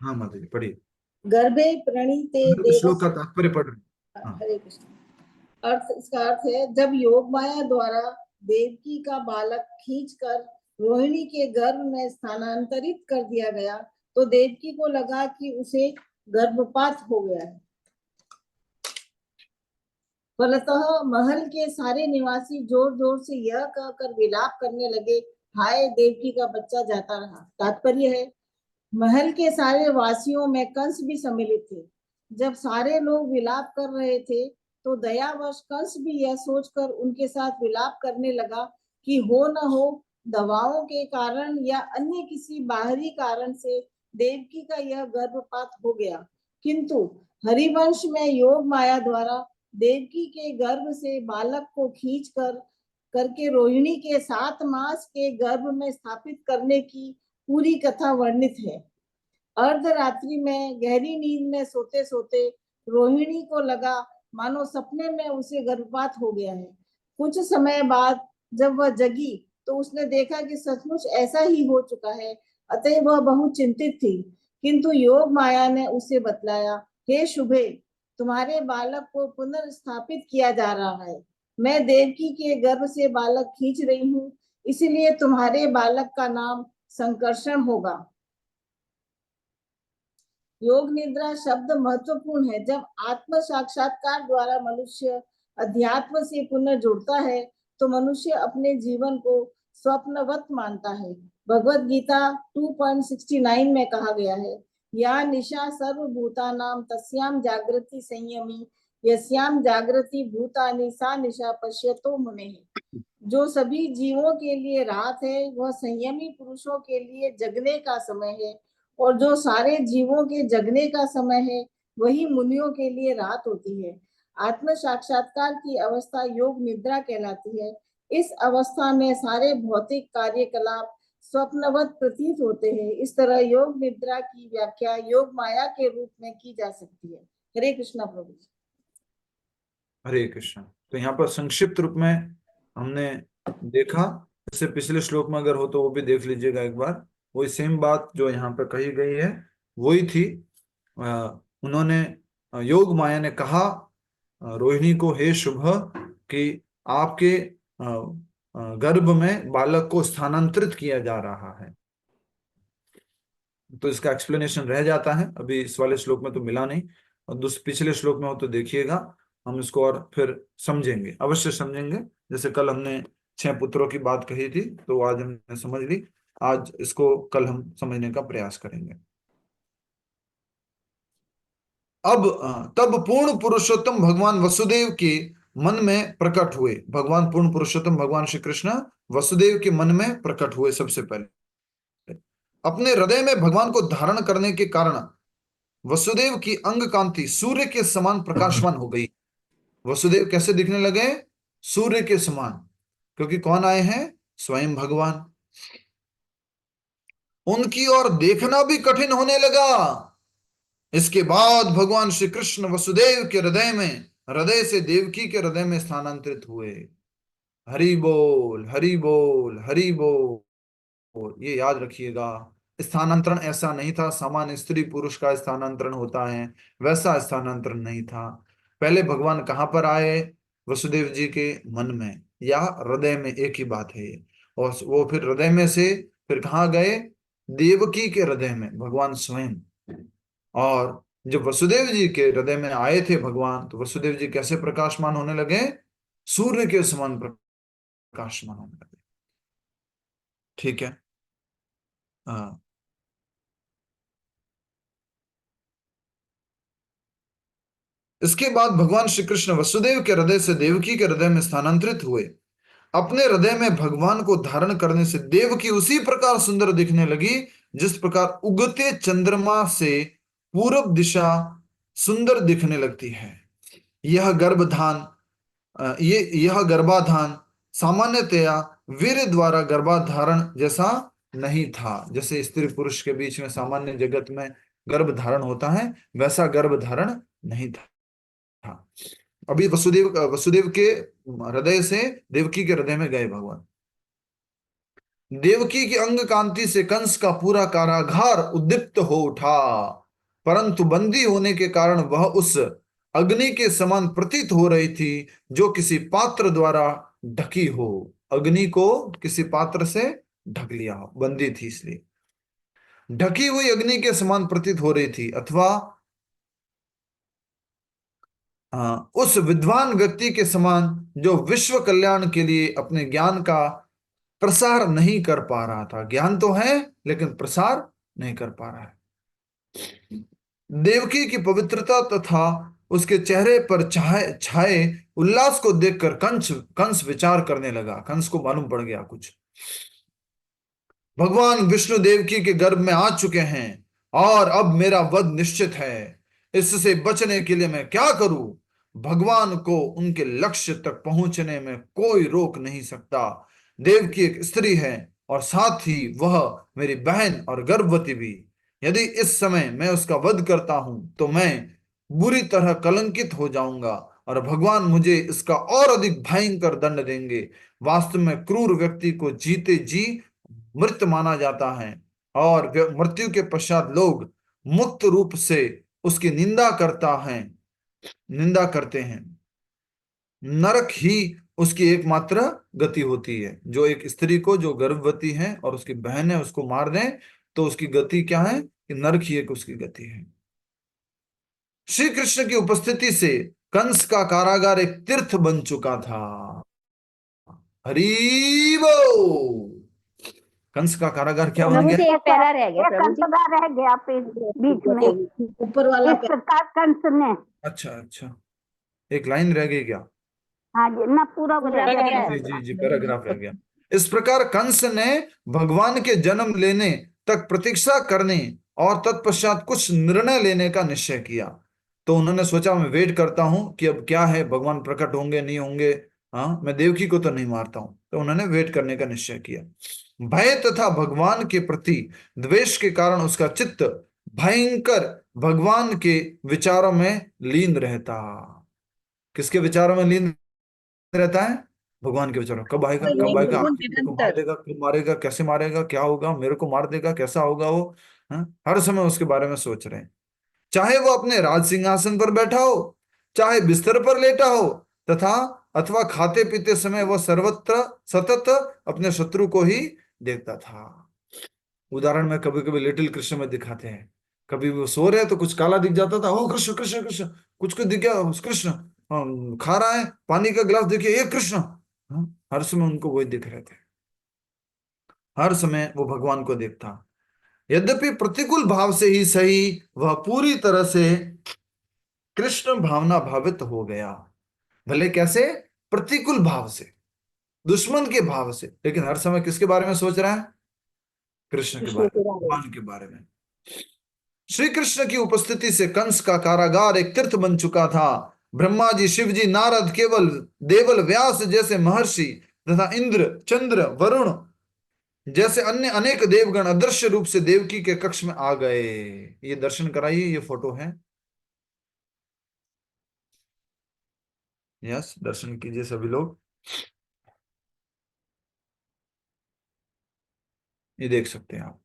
हाँ माता जी, पढ़िए। गर्भे प्रणीते 15वें श्लोक देवस्य। का तात्पर्य पढ़ रहे हैं। हाँ। हरे कृष्ण। अर्थ, इसका अर्थ है, जब योग माया द्वारा देवकी का बालक खींचकर रोहिणी के गर्भ में स्थानांतरित कर दिया गया, तो देवकी को लगा कि उसे गर्भपात हो गया है। फलतः महल के सारे निवासी जोर जोर से यह कहकर विलाप करने लगे, हाय, देवकी का बच्चा जाता रहा। तात्पर्य है, महल के सारे वासियों में कंस भी सम्मिलित थे। जब सारे लोग विलाप कर रहे थे, तो दयावश कंस भी यह सोचकर उनके साथ विलाप करने लगा कि हो न हो दवाओं के कारण या अन्य किसी बाहरी कारण से देवकी का यह गर्भपात हो गया। किंतु हरिवंश में योग माया द्वारा देवकी के गर्भ से बालक को खींचकर करके रोहिणी के 7 मास के गर्भ में स्थापित करने की पूरी कथा वर्णित है। अर्धरात्रि में गहरी नींद में सोते सोते रोहिणी को लगा मानो सपने में उसे गर्भपात हो गया है। कुछ समय बाद जब वह जगी तो उसने देखा कि सचमुच ऐसा ही हो चुका है। अतः वह बहुत चिंतित थी, किंतु योग माया ने उसे बतलाया, हे शुभे, तुम्हारे बालक को पुनर्स्थापित किया जा रहा है। मैं देवकी के गर्भ से बालक खींच रही हूँ, इसलिए तुम्हारे बालक का नाम संकर्षण होगा। योग निद्रा शब्द महत्वपूर्ण है। जब आत्म साक्षात्कार द्वारा मनुष्य अध्यात्म से पुनः जुड़ता है तो मनुष्य अपने जीवन को स्वप्नवत मानता है। भगवत गीता 2.69 में कहा गया है, या निशा सर्वभूतानां तस्याम जागृति संयमी यस्याम जागृति भूतानि सा निशा पश्यतो मुनेः। जो सभी जीवों के लिए रात है वह संयमी पुरुषों के लिए जगने का समय है, और जो सारे जीवों के जगने का समय है वही मुनियों के लिए रात होती है। आत्म साक्षात्कार की अवस्था योग निद्रा कहलाती है। इस अवस्था में सारे भौतिक कार्यकलाप स्वप्नवत प्रतीत होते हैं। इस तरह योग निद्रा की व्याख्या योग माया के रूप में की जा सकती है। हरे कृष्णा प्रभु। हरे कृष्ण। तो यहाँ पर संक्षिप्त रूप में हमने देखा, जैसे पिछले श्लोक में अगर हो तो वो भी देख लीजिएगा एक बार। वही सेम बात जो यहाँ पर कही गई है वही थी। उन्होंने योग माया ने कहा रोहिणी को, हे शुभ, कि आपके गर्भ में बालक को स्थानांतरित किया जा रहा है। तो इसका एक्सप्लेनेशन रह जाता है, अभी इस वाले श्लोक में तो मिला नहीं, और पिछले श्लोक में हो तो देखिएगा, हम इसको और फिर समझेंगे, अवश्य समझेंगे। जैसे कल हमने 6 पुत्रों की बात कही थी तो आज हमने समझ ली, आज इसको कल हम समझने का प्रयास करेंगे। अब तब पूर्ण पुरुषोत्तम भगवान वसुदेव के मन में प्रकट हुए। भगवान पूर्ण पुरुषोत्तम भगवान श्री कृष्ण वसुदेव के मन में प्रकट हुए। सबसे पहले अपने हृदय में भगवान को धारण करने के कारण वसुदेव की अंग कांति सूर्य के समान प्रकाशवान हो गई। वसुदेव कैसे दिखने लगे? सूर्य के समान, क्योंकि कौन आए हैं? स्वयं भगवान। उनकी ओर देखना भी कठिन होने लगा। इसके बाद भगवान श्री कृष्ण वसुदेव के हृदय से देवकी के हृदय में स्थानांतरित हुए। हरि बोल, हरि बोल, हरि बोल। ये याद रखिएगा, स्थानांतरण ऐसा नहीं था सामान्य स्त्री पुरुष का स्थानांतरण होता है, वैसा स्थानांतरण नहीं था। पहले भगवान कहां पर आए? वसुदेव जी के मन में या हृदय में, एक ही बात है। और वो फिर हृदय में से फिर कहां गए? देवकी के हृदय में, भगवान स्वयं। और जब वसुदेव जी के हृदय में आए थे भगवान, तो वसुदेव जी कैसे प्रकाशमान होने लगे? सूर्य के समान प्रकाशमान होने लगे। ठीक है। हाँ, इसके बाद भगवान श्री कृष्ण वसुदेव के हृदय से देवकी के हृदय में स्थानांतरित हुए। अपने हृदय में भगवान को धारण करने से देवकी उसी प्रकार सुंदर दिखने लगी जिस प्रकार उगते चंद्रमा से पूर्व दिशा सुंदर दिखने लगती है। यह गर्भाधान सामान्यतया वीर्य द्वारा गर्भाधारण जैसा नहीं था। जैसे स्त्री पुरुष के बीच में सामान्य जगत में गर्भधारण होता है, वैसा गर्भधारण नहीं था। अभी वसुदेव के हृदय से देवकी के हृदय में गए भगवान। देवकी की अंग कांति से कंस का पूरा कारागार उद्दीप्त हो उठा, परंतु बंदी होने के कारण वह उस अग्नि के समान प्रतीत हो रही थी जो किसी पात्र द्वारा ढकी हो। अग्नि को किसी पात्र से ढक लिया हो, बंदी थी इसलिए ढकी हुई अग्नि के समान प्रतीत हो रही थी। अथवा उस विद्वान व्यक्ति के समान जो विश्व कल्याण के लिए अपने ज्ञान का प्रसार नहीं कर पा रहा था। ज्ञान तो है लेकिन प्रसार नहीं कर पा रहा है। देवकी की पवित्रता तथा उसके चेहरे पर छाए उल्लास को देखकर कंस विचार करने लगा। कंस को मालूम पड़ गया कुछ, भगवान विष्णु देवकी के गर्भ में आ चुके हैं और अब मेरा वध निश्चित है। इससे बचने के लिए मैं क्या करूं? भगवान को उनके लक्ष्य तक पहुंचने में कोई रोक नहीं सकता। देवकी एक स्त्री है, और साथ ही वह मेरी बहन और गर्भवती भी। यदि इस समय मैं उसका वध करता हूं तो मैं बुरी तरह कलंकित हो जाऊंगा और भगवान मुझे इसका और अधिक भयंकर दंड देंगे। वास्तव में क्रूर व्यक्ति को जीते जी मृत माना जाता है और मृत्यु के पश्चात लोग मुक्त रूप से उसकी निंदा करते हैं। नरक ही उसकी एकमात्र गति होती है। जो एक स्त्री को जो गर्भवती है और उसकी बहन है उसको मार दें तो उसकी गति क्या है कि नरक ही एक उसकी गति है। श्री कृष्ण की उपस्थिति से कंस का कारागार एक तीर्थ बन चुका था। हरि बोल। कंस का कारागार क्या बन प्रभु जी गया? एक पैरा रह गया एक प्रभु जी। अंतरा रह गया बीच में, ऊपर वाला इस कंस ने। अच्छा अच्छा, एक लाइन रह गई क्या? हाँ जी, ना पूरा पूरा रह पैरा गया। है। जी जी जी, पैराग्राफ रह गया। इस प्रकार कंस ने भगवान के जन्म लेने तक प्रतीक्षा करने और तत्पश्चात कुछ निर्णय लेने का निश्चय किया। तो उन्होंने सोचा मैं वेट करता हूं कि अब क्या है, भगवान प्रकट होंगे नहीं होंगे, हाँ मैं देवकी को तो नहीं मारता हूं। तो उन्होंने वेट करने का निश्चय किया। भय तथा भगवान के प्रति द्वेष के कारण उसका चित्त भयंकर भगवान के विचारों में लीन रहता। किसके विचारों में लीन रहता है? भगवान के विचारों। कब आएगा, कब आएगा, मेरे को मार देगा, कब मारेगा, कैसे मारेगा, क्या होगा, मेरे को मार देगा, कैसा होगा वो, हाँ? हर समय उसके बारे में सोच रहे हैं। चाहे वो अपने राज सिंहासन पर बैठा हो, चाहे बिस्तर पर लेटा हो, तथा अथवा खाते पीते समय वह सर्वत्र सतत अपने शत्रु को ही देखता था। उदाहरण में कभी कभी लिटिल कृष्ण में दिखाते हैं। कभी वो सो रहे तो कुछ काला दिख जाता था, ओ कृष्ण कृष्ण कृष्ण, कुछ कुछ दिख गया उस कृष्ण, खा रहा है पानी का गिलास, देखिए ये कृष्ण, हर समय उनको वही दिख रहे थे। हर समय वो भगवान को देखता। यद्यपि प्रतिकूल भाव से ही सही, वह पूरी तरह से कृष्ण भावना भावित हो गया। भले कैसे? प्रतिकूल भाव से, दुश्मन के भाव से, लेकिन हर समय किसके बारे में सोच रहा है? कृष्ण के बारे में, भगवान के बारे में। श्री कृष्ण की उपस्थिति से कंस का कारागार एक तीर्थ बन चुका था। ब्रह्मा जी, शिव जी, नारद, केवल देवल, व्यास जैसे महर्षि तथा इंद्र, चंद्र, वरुण जैसे अन्य अनेक देवगण अदृश्य रूप से देवकी के कक्ष में आ गए। ये दर्शन कराइए, ये फोटो है। यस, दर्शन कीजिए सभी लोग। ये देख सकते हैं आप।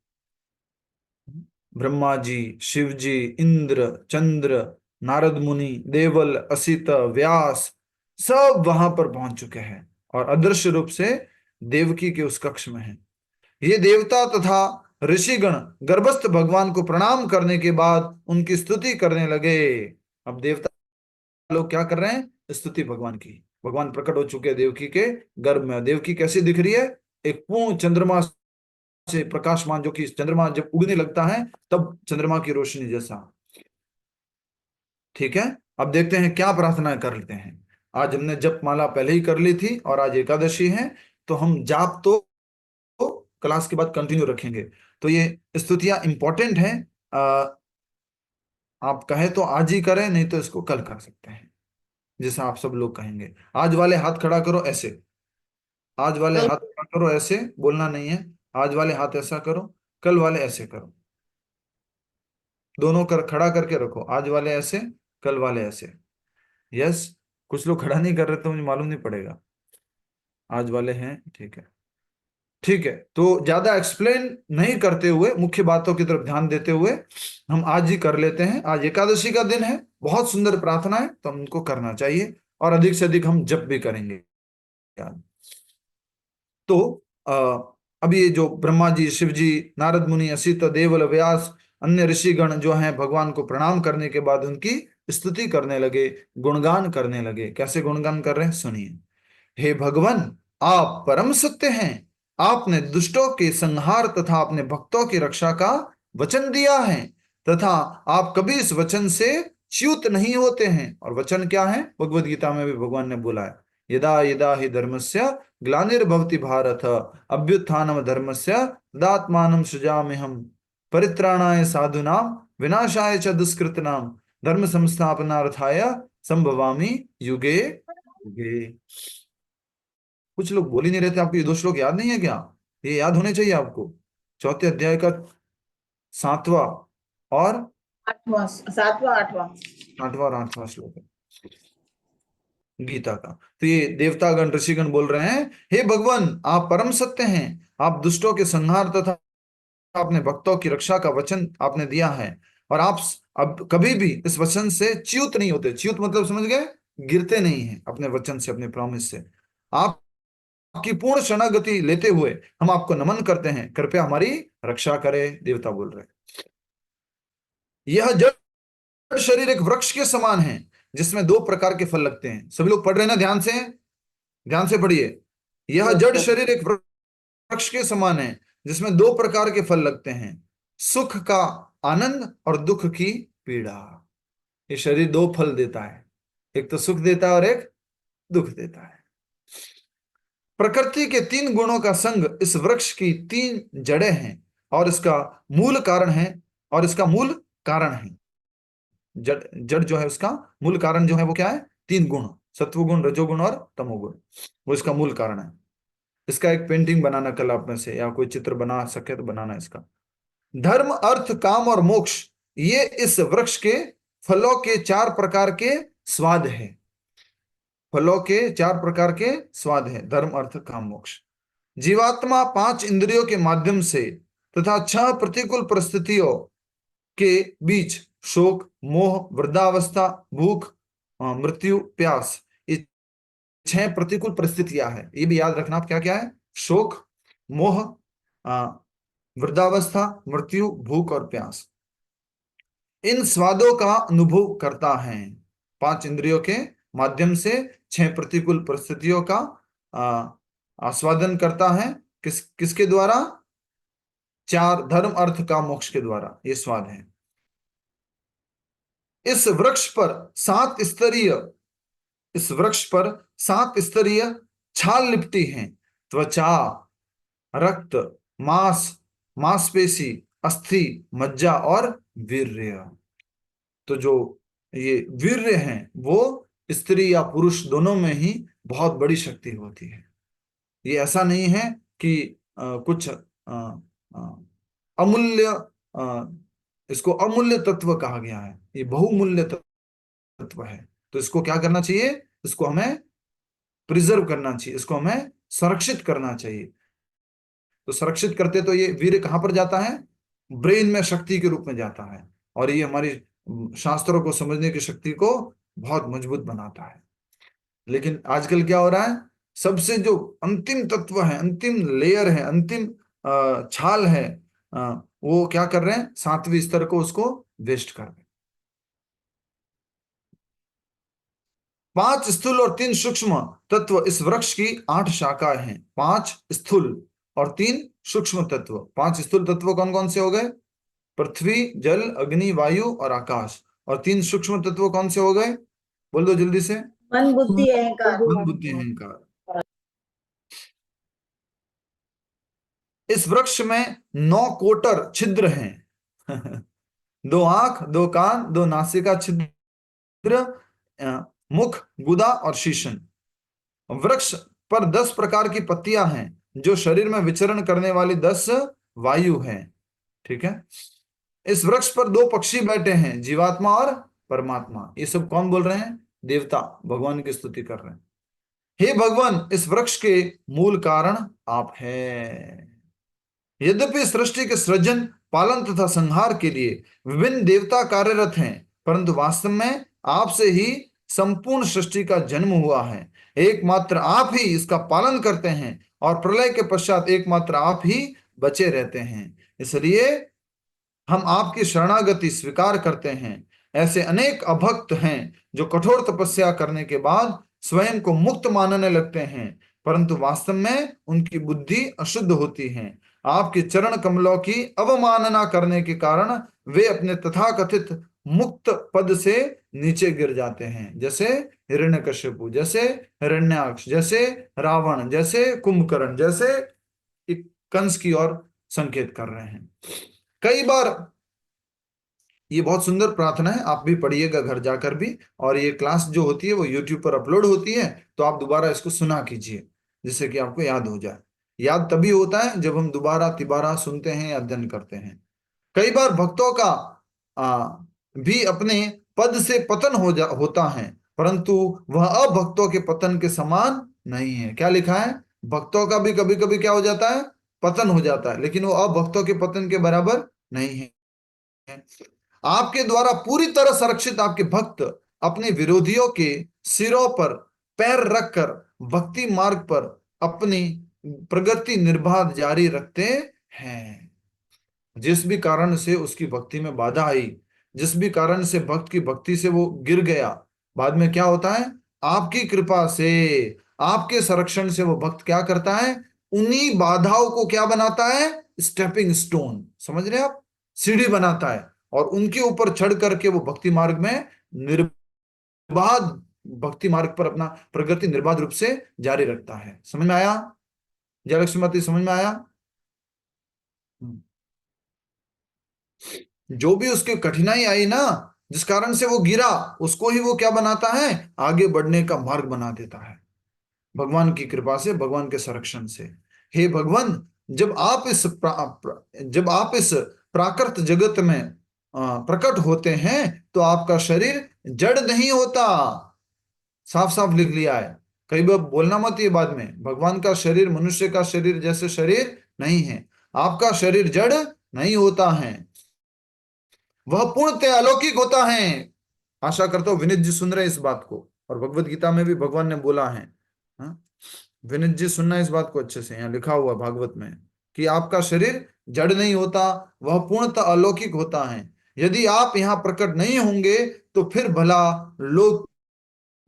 ब्रह्मा जी, शिव जी, इंद्र, चंद्र, नारद मुनि, देवल, असित, व्यास सब वहां पर पहुंच चुके हैं और अदृश्य रूप से देवकी के उस कक्ष में हैं। ये देवता तथा ऋषिगण गर्भस्थ भगवान को प्रणाम करने के बाद उनकी स्तुति करने लगे। अब देवता लोग क्या कर रहे हैं? स्तुति भगवान की। भगवान प्रकट हो चुके हैं देवकी के गर्भ में। देवकी कैसी दिख रही है? एक पूर्ण चंद्रमा से प्रकाशमान, जो कि चंद्रमा जब उड़ने लगता है तब चंद्रमा की रोशनी जैसा। ठीक है, अब देखते हैं क्या प्रार्थना कर लेते हैं। आज हमने जप माला पहले ही कर ली थी और आज एकादशी है, तो हम जाप तो क्लास के बाद कंटिन्यू रखेंगे। तो ये स्तुतियां इंपॉर्टेंट हैं। आप कहें तो आज ही करें, नहीं तो इसको कल कर सकते हैं, जैसा आप सब लोग कहेंगे। आज वाले हाथ खड़ा करो ऐसे, आज वाले हाथ खड़ा करो ऐसे, बोलना नहीं है। आज वाले हाथ ऐसा करो, कल वाले ऐसे करो, दोनों कर खड़ा करके रखो। आज वाले ऐसे, कल वाले ऐसे। यस, कुछ लोग खड़ा नहीं कर रहे तो मुझे मालूम नहीं पड़ेगा। आज वाले हैं, ठीक है ठीक है। तो ज्यादा एक्सप्लेन नहीं करते हुए, मुख्य बातों की तरफ ध्यान देते हुए हम आज ही कर लेते हैं। आज एकादशी का दिन है, बहुत सुंदर प्रार्थना है, तो हमको करना चाहिए और अधिक से अधिक हम जप भी करेंगे। तो अब ये जो ब्रह्मा जी, शिव जी, नारद मुनि, असित, देवल, व्यास, अन्य ऋषिगण जो हैं भगवान को प्रणाम करने के बाद उनकी स्तुति करने लगे, गुणगान करने लगे। कैसे गुणगान कर रहे हैं सुनिए। हे भगवान, आप परम सत्य हैं। आपने दुष्टों के संहार तथा अपने भक्तों की रक्षा का वचन दिया है तथा आप कभी इस वचन से च्युत नहीं होते हैं। और वचन क्या है? भगवद गीता में भी भगवान ने बोला है, यदा यदा हि धर्मस्य ग्लानिर्भवति भारत अभ्युत्थानम धर्मस्य तदात्मानं सृजाम्यहम् परित्राणाय साधूनां विनाशाय च दुष्कृतानां धर्म संस्थापनार्थाय संभवामि युगे युगे। कुछ लोग बोल ही नहीं रहे थे, आपको ये दो श्लोक याद नहीं है क्या? ये याद होने चाहिए आपको। चौथे अध्याय का 7वां और 8वां, 7वां 8वां। 8वां और 8वां श्लोक है गीता का। तो ये देवतागण ऋषिगण बोल रहे हैं, हे भगवान आप परम सत्य हैं, आप दुष्टों के संहार तथा अपने भक्तों की रक्षा का वचन आपने दिया है, और आप अब कभी भी इस वचन से च्युत नहीं होते। च्युत मतलब समझ गए, गिरते नहीं हैं अपने वचन से, अपने प्रॉमिस से। आप आपकी पूर्ण शरणागति लेते हुए हम आपको नमन करते हैं, कृपया हमारी रक्षा करे, देवता बोल रहे हैं। यह जड़ शरीर एक वृक्ष के समान है जिसमें 2 प्रकार के फल लगते हैं। सभी लोग पढ़ रहे हैं ना, ध्यान से, ध्यान से पढ़िए। यह जड़ शरीर एक वृक्ष के समान है जिसमें 2 प्रकार के फल लगते हैं, सुख का आनंद और दुख की पीड़ा। ये शरीर 2 फल देता है, एक तो सुख देता है और एक दुख देता है। प्रकृति के 3 गुणों का संग इस वृक्ष की 3 जड़ें हैं और इसका मूल कारण है, और इसका मूल कारण है जड़। जड़ जो है उसका मूल कारण जो है वो क्या है? 3 गुण, सत्वगुण, रजोगुण और तमोगुण, वो इसका मूल कारण है। इसका एक पेंटिंग बनाना कल आप में से, या कोई चित्र बना सके तो बनाना इसका। धर्म, अर्थ, काम और मोक्ष, ये इस वृक्ष के फलों के 4 प्रकार के स्वाद है। फलों के 4 प्रकार के स्वाद है, धर्म, अर्थ, काम, मोक्ष। जीवात्मा 5 इंद्रियों के माध्यम से तथा 6 प्रतिकूल परिस्थितियों के बीच, शोक, मोह, वृद्धावस्था, भूख, मृत्यु, प्यास, ये 6 प्रतिकूल परिस्थितियां हैं। ये भी याद रखना आप, क्या क्या है? शोक, मोह, वृद्धावस्था, मृत्यु, भूख और प्यास। इन स्वादों का अनुभव करता है। 5 इंद्रियों के माध्यम से 6 प्रतिकूल परिस्थितियों का आस्वादन करता है। किसके द्वारा? 4, धर्म, अर्थ, काम, मोक्ष के द्वारा ये स्वाद है। इस वृक्ष पर 7 स्तरीय छाल लिपटी हैं, त्वचा, रक्त, मांसपेशी, अस्थि, मज्जा और वीर्य। तो जो ये वीर्य हैं वो स्त्री या पुरुष दोनों में ही बहुत बड़ी शक्ति होती है। ये ऐसा नहीं है कि कुछ अमूल्य, इसको अमूल्य तत्व कहा गया है, ये बहुमूल्य तत्व है। तो इसको क्या करना चाहिए? इसको हमें प्रिजर्व करना चाहिए, इसको हमें संरक्षित करना चाहिए। तो संरक्षित करते तो ये वीर्य कहां पर जाता है? ब्रेन में शक्ति के रूप में जाता है, और ये हमारी शास्त्रों को समझने की शक्ति को बहुत मजबूत बनाता है। लेकिन आजकल क्या हो रहा है? सबसे जो अंतिम तत्व है, अंतिम लेयर है, अंतिम छाल है, वो क्या कर रहे हैं? 7वें स्तर को उसको वेस्ट कर रहे हैं। 5 स्थूल और 3 सूक्ष्म तत्व इस वृक्ष की 8 शाखाएं हैं। 5 स्थूल और 3 सूक्ष्म तत्व। 5 स्थूल तत्व कौन कौन से हो गए? पृथ्वी, जल, अग्नि, वायु और आकाश। और 3 सूक्ष्म तत्व कौन से हो गए? बोल दो जल्दी से। मन, बुद्धि, अहंकार। मन, बुद्धि, अहंकार। इस वृक्ष में 9 कोटर छिद्र हैं 2 आंख, 2 कान, 2 नासिका छिद्र, मुख, गुदा और शीशन। वृक्ष पर 10 प्रकार की पत्तियां हैं जो शरीर में विचरण करने वाली 10 वायु हैं। ठीक है। इस वृक्ष पर 2 पक्षी बैठे हैं, जीवात्मा और परमात्मा। ये सब कौन बोल रहे हैं? देवता भगवान की स्तुति कर रहे हैं। हे भगवान, इस वृक्ष के मूल कारण आप हैं। यद्यपि सृष्टि के सृजन, पालन तथा संहार के लिए विभिन्न देवता कार्यरत हैं, परंतु वास्तव में आपसे ही संपूर्ण सृष्टि का जन्म हुआ है। एकमात्र आप ही इसका पालन करते हैं और प्रलय के पश्चात एकमात्र आप ही बचे रहते हैं। इसलिए हम आपकी शरणागति स्वीकार करते हैं। ऐसे अनेक अभक्त हैं जो कठोर तपस्या करने के बाद स्वयं को मुक्त मानने लगते हैं, परंतु वास्तव में उनकी बुद्धि अशुद्ध होती है। आपके चरण कमलों की अवमानना करने के कारण वे अपने तथाकथित मुक्त पद से नीचे गिर जाते हैं, जैसे हिरण्यकश्यपु, जैसे हिरण्याक्ष, जैसे रावण, जैसे कुंभकर्ण, जैसे कंस की ओर संकेत कर रहे हैं। कई बार ये बहुत सुंदर प्रार्थना है, आप भी पढ़िएगा घर जाकर भी। और ये क्लास जो होती है वो YouTube पर अपलोड होती है, तो आप दोबारा इसको सुना कीजिए जिससे कि आपको याद हो जाए। याद तभी होता है जब हम दोबारा तिबारा सुनते हैं, अध्ययन करते हैं। कई बार भक्तों का आ, भी अपने पद से पतन होता है, परंतु वह अभक्तों के पतन के समान नहीं है। क्या लिखा है? भक्तों का भी कभी कभी क्या हो जाता है? पतन हो जाता है, लेकिन वो अभक्तों के पतन के बराबर नहीं है। आपके द्वारा पूरी तरह संरक्षित आपके भक्त अपने विरोधियों के सिरों पर पैर रखकर भक्ति मार्ग पर अपनी प्रगति निर्बाध जारी रखते हैं। जिस भी कारण से उसकी भक्ति में बाधा आई, जिस भी कारण से भक्त की भक्ति से वो गिर गया, बाद में क्या होता है? आपकी कृपा से, आपके संरक्षण से वो भक्त क्या करता है? उन्हीं बाधाओं को क्या बनाता है? स्टेपिंग स्टोन, समझ रहे हैं आप? सीढ़ी बनाता है, और उनके ऊपर चढ़ करके वो भक्ति मार्ग में निर्बाध, भक्ति मार्ग पर अपना प्रगति निर्बाध रूप से जारी रखता है। समझ में आया? जयलक्ष्मीपति, समझ में आया? जो भी उसके कठिनाई आई ना, जिस कारण से वो गिरा, उसको ही वो क्या बनाता है? आगे बढ़ने का मार्ग बना देता है, भगवान की कृपा से, भगवान के संरक्षण से। हे भगवान, जब आप इस प्राकृत जगत में प्रकट होते हैं तो आपका शरीर जड़ नहीं होता। साफ साफ लिख लिया है, कई बार बोलना मत ये बाद में। भगवान का शरीर मनुष्य का शरीर जैसे शरीर नहीं है, आपका शरीर जड़ नहीं होता है, वह पूर्णतः अलौकिक होता है। आशा करता हूं विनीत जी सुन रहे हैं इस बात को, और भगवत गीता में भी भगवान ने बोला है। हाँ? विनीत जी सुनना इस बात को अच्छे से, यहाँ लिखा हुआ भागवत में कि आपका शरीर जड़ नहीं होता, वह पूर्णतः अलौकिक होता है। यदि आप यहाँ प्रकट नहीं होंगे तो फिर भला लोग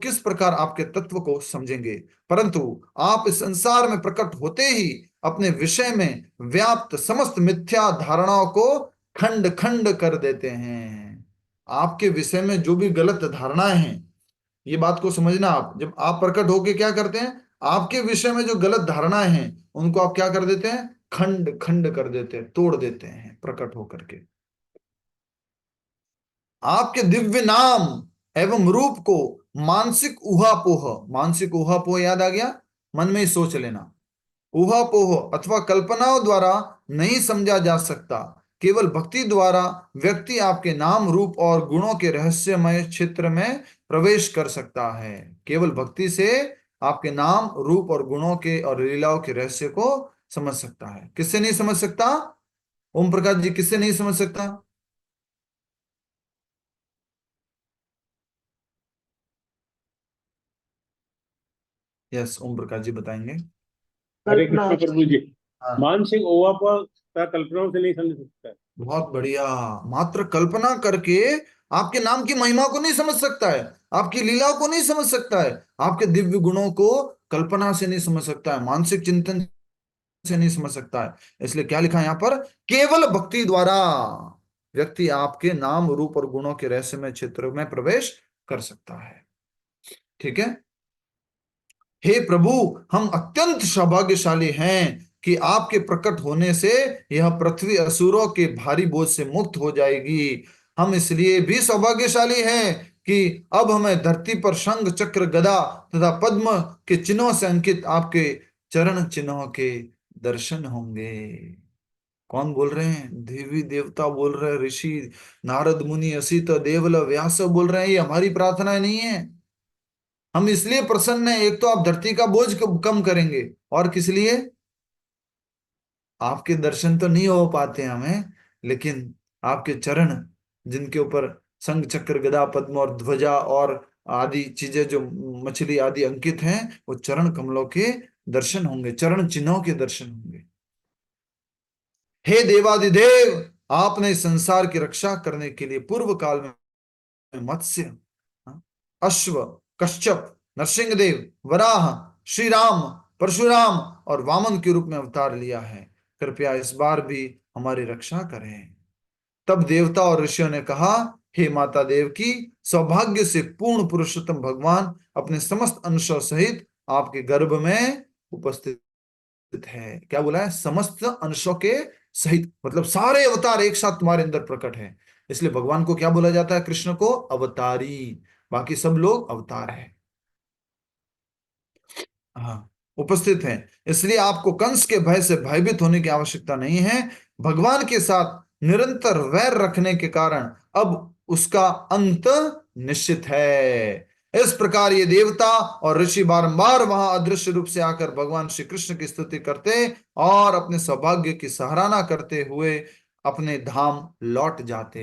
किस प्रकार आपके तत्व को समझेंगे। परंतु आप इस संसार में प्रकट होते ही अपने विषय में व्याप्त समस्त मिथ्या धारणाओं को खंड खंड कर देते हैं। आपके विषय में जो भी गलत धारणाएं हैं, ये बात को समझना आप, जब आप प्रकट होके क्या करते हैं? आपके विषय में जो गलत धारणाएं हैं उनको आप क्या कर देते हैं? खंड खंड कर देते हैं, तोड़ देते हैं प्रकट होकर के। आपके दिव्य नाम एवं रूप को मानसिक ऊहापोह, मानसिक ऊहापोह याद आ गया? मन में ही सोच लेना। ऊहापोह अथवा कल्पनाओं द्वारा नहीं समझा जा सकता। केवल भक्ति द्वारा व्यक्ति आपके नाम रूप और गुणों के रहस्यमय क्षेत्र में प्रवेश कर सकता है। केवल भक्ति से आपके नाम रूप और गुणों के और लीलाओं के रहस्य को समझ सकता है। किससे नहीं समझ सकता? ओम प्रकाश जी, किससे नहीं समझ सकता? यस, ओम प्रकाश जी बताएंगे। हरे कृष्ण प्रभु जी। हाँ, मानसिक ओवापोह का कल्पनाओं से नहीं समझ सकता है। बहुत बढ़िया। मात्र कल्पना करके आपके नाम की महिमा को नहीं समझ सकता है, आपकी लीलाओं को नहीं समझ सकता है, आपके दिव्य गुणों को कल्पना से नहीं समझ सकता है, मानसिक चिंतन से नहीं समझ सकता है। इसलिए क्या लिखा है यहाँ पर? केवल भक्ति द्वारा व्यक्ति आपके नाम रूप और गुणों के रहस्यमय क्षेत्र में प्रवेश कर सकता है। ठीक है? हे प्रभु, हम अत्यंत सौभाग्यशाली हैं कि आपके प्रकट होने से यह पृथ्वी असुरों के भारी बोझ से मुक्त हो जाएगी। हम इसलिए भी सौभाग्यशाली हैं कि अब हमें धरती पर शंख चक्र गदा तथा पद्म के चिन्हों से अंकित आपके चरण चिन्हों के दर्शन होंगे। कौन बोल रहे हैं? देवी देवता बोल रहे हैं, ऋषि नारद मुनि असित देवल व्यास बोल रहे हैं। ये हमारी प्रार्थना नहीं है। हम इसलिए प्रसन्न हैं, एक तो आप धरती का बोझ कम करेंगे, और किस लिए? आपके दर्शन तो नहीं हो पाते हमें, लेकिन आपके चरण जिनके ऊपर शंख चक्र गदा पद्म और ध्वजा और आदि चीजें जो मछली आदि अंकित हैं, वो चरण कमलों के दर्शन होंगे, चरण चिन्हों के दर्शन होंगे। हे देवादिदेव, आपने संसार की रक्षा करने के लिए पूर्व काल में मत्स्य, अश्व, कश्यप, नरसिंहदेव, वराह, श्री राम, परशुराम और वामन के रूप में अवतार लिया है। कृपया इस बार भी हमारी रक्षा करें। तब देवता और ऋषियों ने कहा, हे माता देव की, सौभाग्य से पूर्ण पुरुषोत्तम भगवान अपने समस्त अंशों सहित आपके गर्भ में उपस्थित है। क्या बोला है? समस्त अंशों के सहित, मतलब सारे अवतार एक साथ तुम्हारे अंदर प्रकट है। इसलिए भगवान को क्या बोला जाता है? कृष्ण को अवतारी, बाकी सब लोग अवतार है। हाँ, उपस्थित हैं। इसलिए आपको कंस के भय से भयभीत होने की आवश्यकता नहीं है। भगवान के साथ निरंतर वैर रखने के कारण अब उसका अंत निश्चित है। इस प्रकार ये देवता और ऋषि बारंबार वहां अदृश्य रूप से आकर भगवान श्री कृष्ण की स्तुति करते और अपने सौभाग्य की सराहना करते हुए अपने धाम लौट जाते।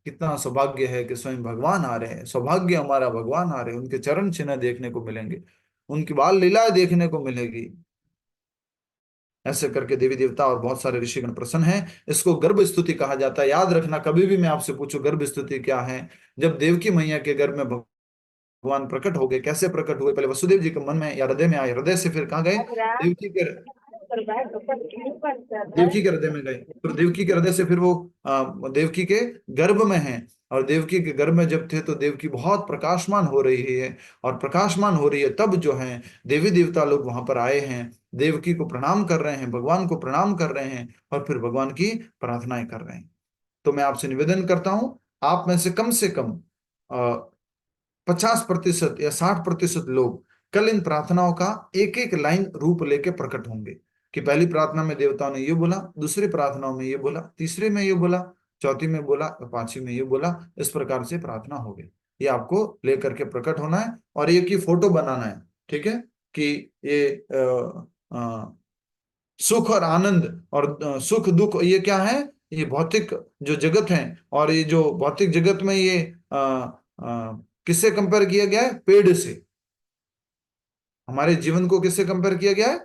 कितना सौभाग्य है कि स्वयं भगवान आ रहे हैं, सौभाग्य हमारा, भगवान आ रहे हैं, उनके चरण चिन्ह देखने को मिलेंगे, उनकी बाल लीला देखने को मिलेगी। ऐसे करके देवी देवता और बहुत सारे ऋषिगण प्रसन्न हैं। इसको गर्भ स्तुति कहा जाता है। याद रखना, कभी भी मैं आपसे पूछूं गर्भ स्तुति क्या है, जब देवकी मैया के गर्भ में भगवान प्रकट हो गए, कैसे प्रकट हुए? पहले वसुदेव जी के मन में या हृदय में आए, हृदय से फिर कहाँ गए? देवकी के हृदय में गए, फिर देवकी के हृदय से फिर वो देवकी के गर्भ में हैं। और देवकी के गर्भ में जब थे तो देवकी बहुत प्रकाशमान हो रही है, और प्रकाशमान हो रही है तब जो है देवी देवता लोग वहां पर आए हैं, देवकी को प्रणाम कर रहे हैं, भगवान को प्रणाम कर रहे हैं और फिर भगवान की प्रार्थनाएं कर रहे हैं। तो मैं आपसे निवेदन करता हूं, आप में से कम 50% या 60% लोग कल इन प्रार्थनाओं का एक एक लाइन रूप लेके प्रकट होंगे कि पहली प्रार्थना में देवताओं ने ये बोला, दूसरी प्रार्थनाओं में ये बोला, तीसरे में ये बोला, चौथी में बोला, पांचवी में ये बोला। इस प्रकार से प्रार्थना हो गई। ये आपको लेकर के प्रकट होना है और एक ही फोटो बनाना है, ठीक है, कि ये सुख और आनंद और सुख दुख ये क्या है, ये भौतिक जो जगत है, और ये जो भौतिक जगत में ये किससे कंपेयर किया गया है? पेड़ से। हमारे जीवन को किससे कंपेयर किया गया है?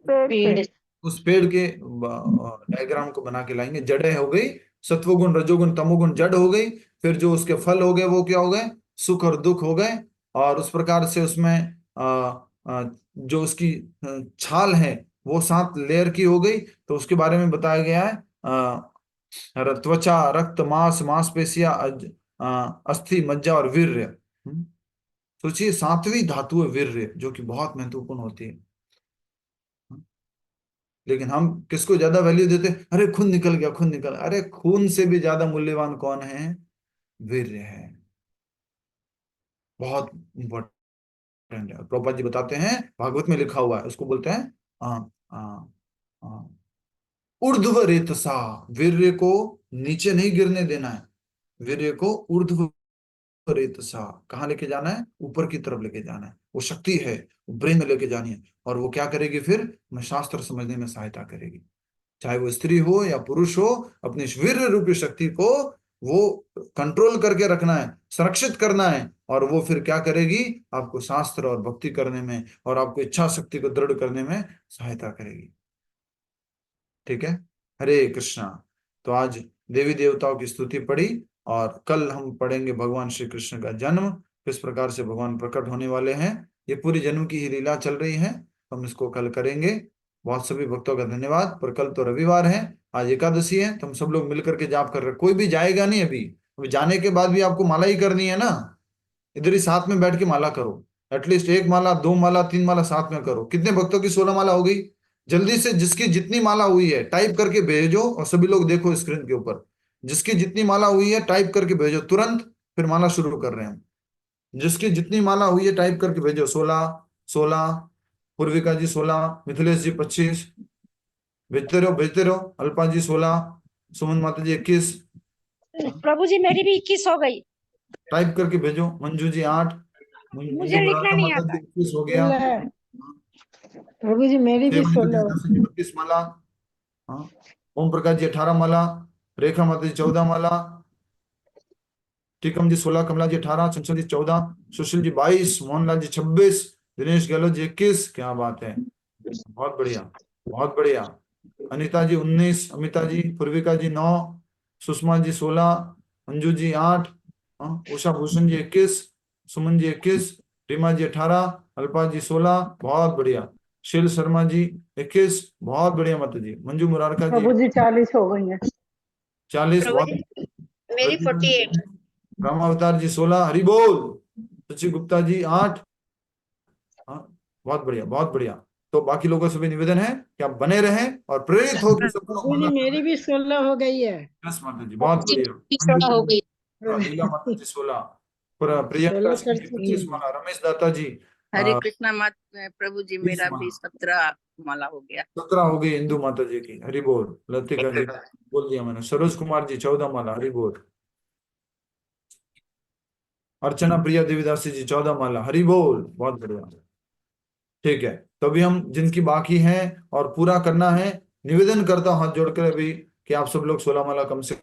पेड़ उस पेड़ के डायग्राम को बना के लाएंगे। जड़ें हो गई सत्वगुण, रजोगुण, तमोगुण, जड़ हो गई। फिर जो उसके फल हो गए वो क्या हो गए? सुख और दुख हो गए। और उस प्रकार से उसमें जो उसकी छाल है वो 7 लेयर की हो गई। तो उसके बारे में बताया गया है, त्वचा, रक्त, मांस, मांसपेशियां, अस्थि, मज्जा और वीर्य। सोचिए 7वीं धातु है वीर्य, जो कि बहुत महत्वपूर्ण होती है। लेकिन हम किसको ज्यादा वैल्यू देते हैं? अरे खून निकल गया, खून निकल। अरे खून से भी ज्यादा मूल्यवान कौन है? वीर्य है। बहुत इंपॉर्टेंट है। प्रभुपाद जी बताते हैं, भागवत में लिखा हुआ है, उसको बोलते हैं ऊर्ध्व रेतसा। वीर्य को नीचे नहीं गिरने देना है, वीर्य को ऊर्ध्व रेतसा कहाँ लेके जाना है? ऊपर की तरफ लेके जाना है। वो शक्ति है, वो ब्रेन में लेके जानी है। और वो क्या करेगी फिर? हमें शास्त्र समझने में सहायता करेगी। चाहे वो स्त्री हो या पुरुष हो, अपनी वीर्य रूपी शक्ति को वो कंट्रोल करके रखना है, संरक्षित करना है। और वो फिर क्या करेगी? आपको शास्त्र और भक्ति करने में और आपको इच्छा शक्ति को दृढ़ करने में सहायता करेगी। ठीक है, हरे कृष्णा। तो आज देवी देवताओं की स्तुति पढ़ी और कल हम पढ़ेंगे भगवान श्री कृष्ण का जन्म, किस प्रकार से भगवान प्रकट होने वाले हैं। ये पूरी जन्म की ही लीला चल रही है, हम इसको कल करेंगे। बहुत सभी भक्तों का धन्यवाद। पर कल तो रविवार है, आज एकादशी है, तो हम सब लोग मिलकर के जाप कर रहे हैं। कोई भी जाएगा नहीं अभी जाने के बाद भी आपको माला ही करनी है ना। इधर ही साथ में बैठ के माला करो, एटलीस्ट 1 माला, 2 माला, 3 माला साथ में करो। कितने भक्तों की 16 माला हो गई? जल्दी से जिसकी जितनी माला हुई है टाइप करके भेजो, और सभी लोग देखो स्क्रीन के ऊपर, जिसकी जितनी माला हुई है टाइप करके भेजो तुरंत। फिर माला शुरू कर रहे हैं। जिसकी जितनी माला हुई है टाइप करके भेजो। 16, पूर्विका जी 16, मिथिलेश जी 25, भेजते रहो। अल्पा जी 16, सुमन माता जी 21। प्रभु जी मेरी भी 21 हो गई। टाइप करके भेजो। मंजू जी 8, मुझे लिखना नहीं माता आता। जी 21 हो गया। प्रभु जी मेरी भी 16 32 माला। हाँ, ओम प्रकाश जी 18 माला, रेखा माता जी 14 माला, टीकम जी 16, कमला जी 18, चंचल जी 14, सुशील जी 22, मोहनलाल जी 26, दिनेश गहलोत जी 21। क्या बात है, बहुत बढ़िया, बहुत बढ़िया। अनिता जी 19, अमिता जी, पूर्विका जी 9, सुषमा जी 16, अंजू जी 8, उषा भूषण जी 21, सुमन जी 21, रीमा जी 18, अल्पा जी 16। बहुत बढ़िया। शील शर्मा जी 21। बहुत बढ़िया माता जी। मंजू मुरारका जी प्रभु जी 40 हो गई है। 40। प्रभु जी मेरी 48। राम अवतार जी 16। हरि बोल। सची गुप्ता जी 8। बहुत बढ़िया, बहुत बढ़िया। तो बाकी लोगों से भी निवेदन है कि आप बने रहें और प्रेरित हो कि सबको प्रभु जी मेरी भी 16 हो गई है। यस माता जी, बहुत बढ़िया। 16 हो गई। लीला माता जी 16, प्रियंका 16 सिंह कर जी चुकी 25 हूँ। माला, रमेश दाता जी हरे कृष्णा मात प्रभु जी, 20 मेरा भी माला 17 माला हो गया। 17 हो गई इंदु माता जी की, हरि बोल। लतिका जी बोल दिया मैंने। सरोज कुमार जी 14 माला, हरि बोल। अर्चना प्रिया देवीदासी जी 14 माला, हरि बोल, बहुत बढ़िया। ठीक है, तो अभी हम जिनकी बाकी हैं और पूरा करना है, निवेदन करता हूं हाथ जोड़कर अभी कि आप सब लोग 16 माला कम से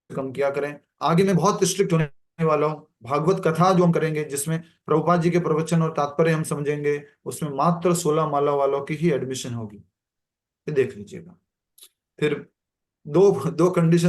कम किया करें। आगे मैं बहुत स्ट्रिक्ट होने वाला हूँ। भागवत कथा जो हम करेंगे, जिसमें प्रभुपाद जी के प्रवचन और तात्पर्य हम समझेंगे, उसमें मात्र 16 माला वालों की ही एडमिशन होगी, ये देख लीजिएगा। फिर दो दो कंडीशन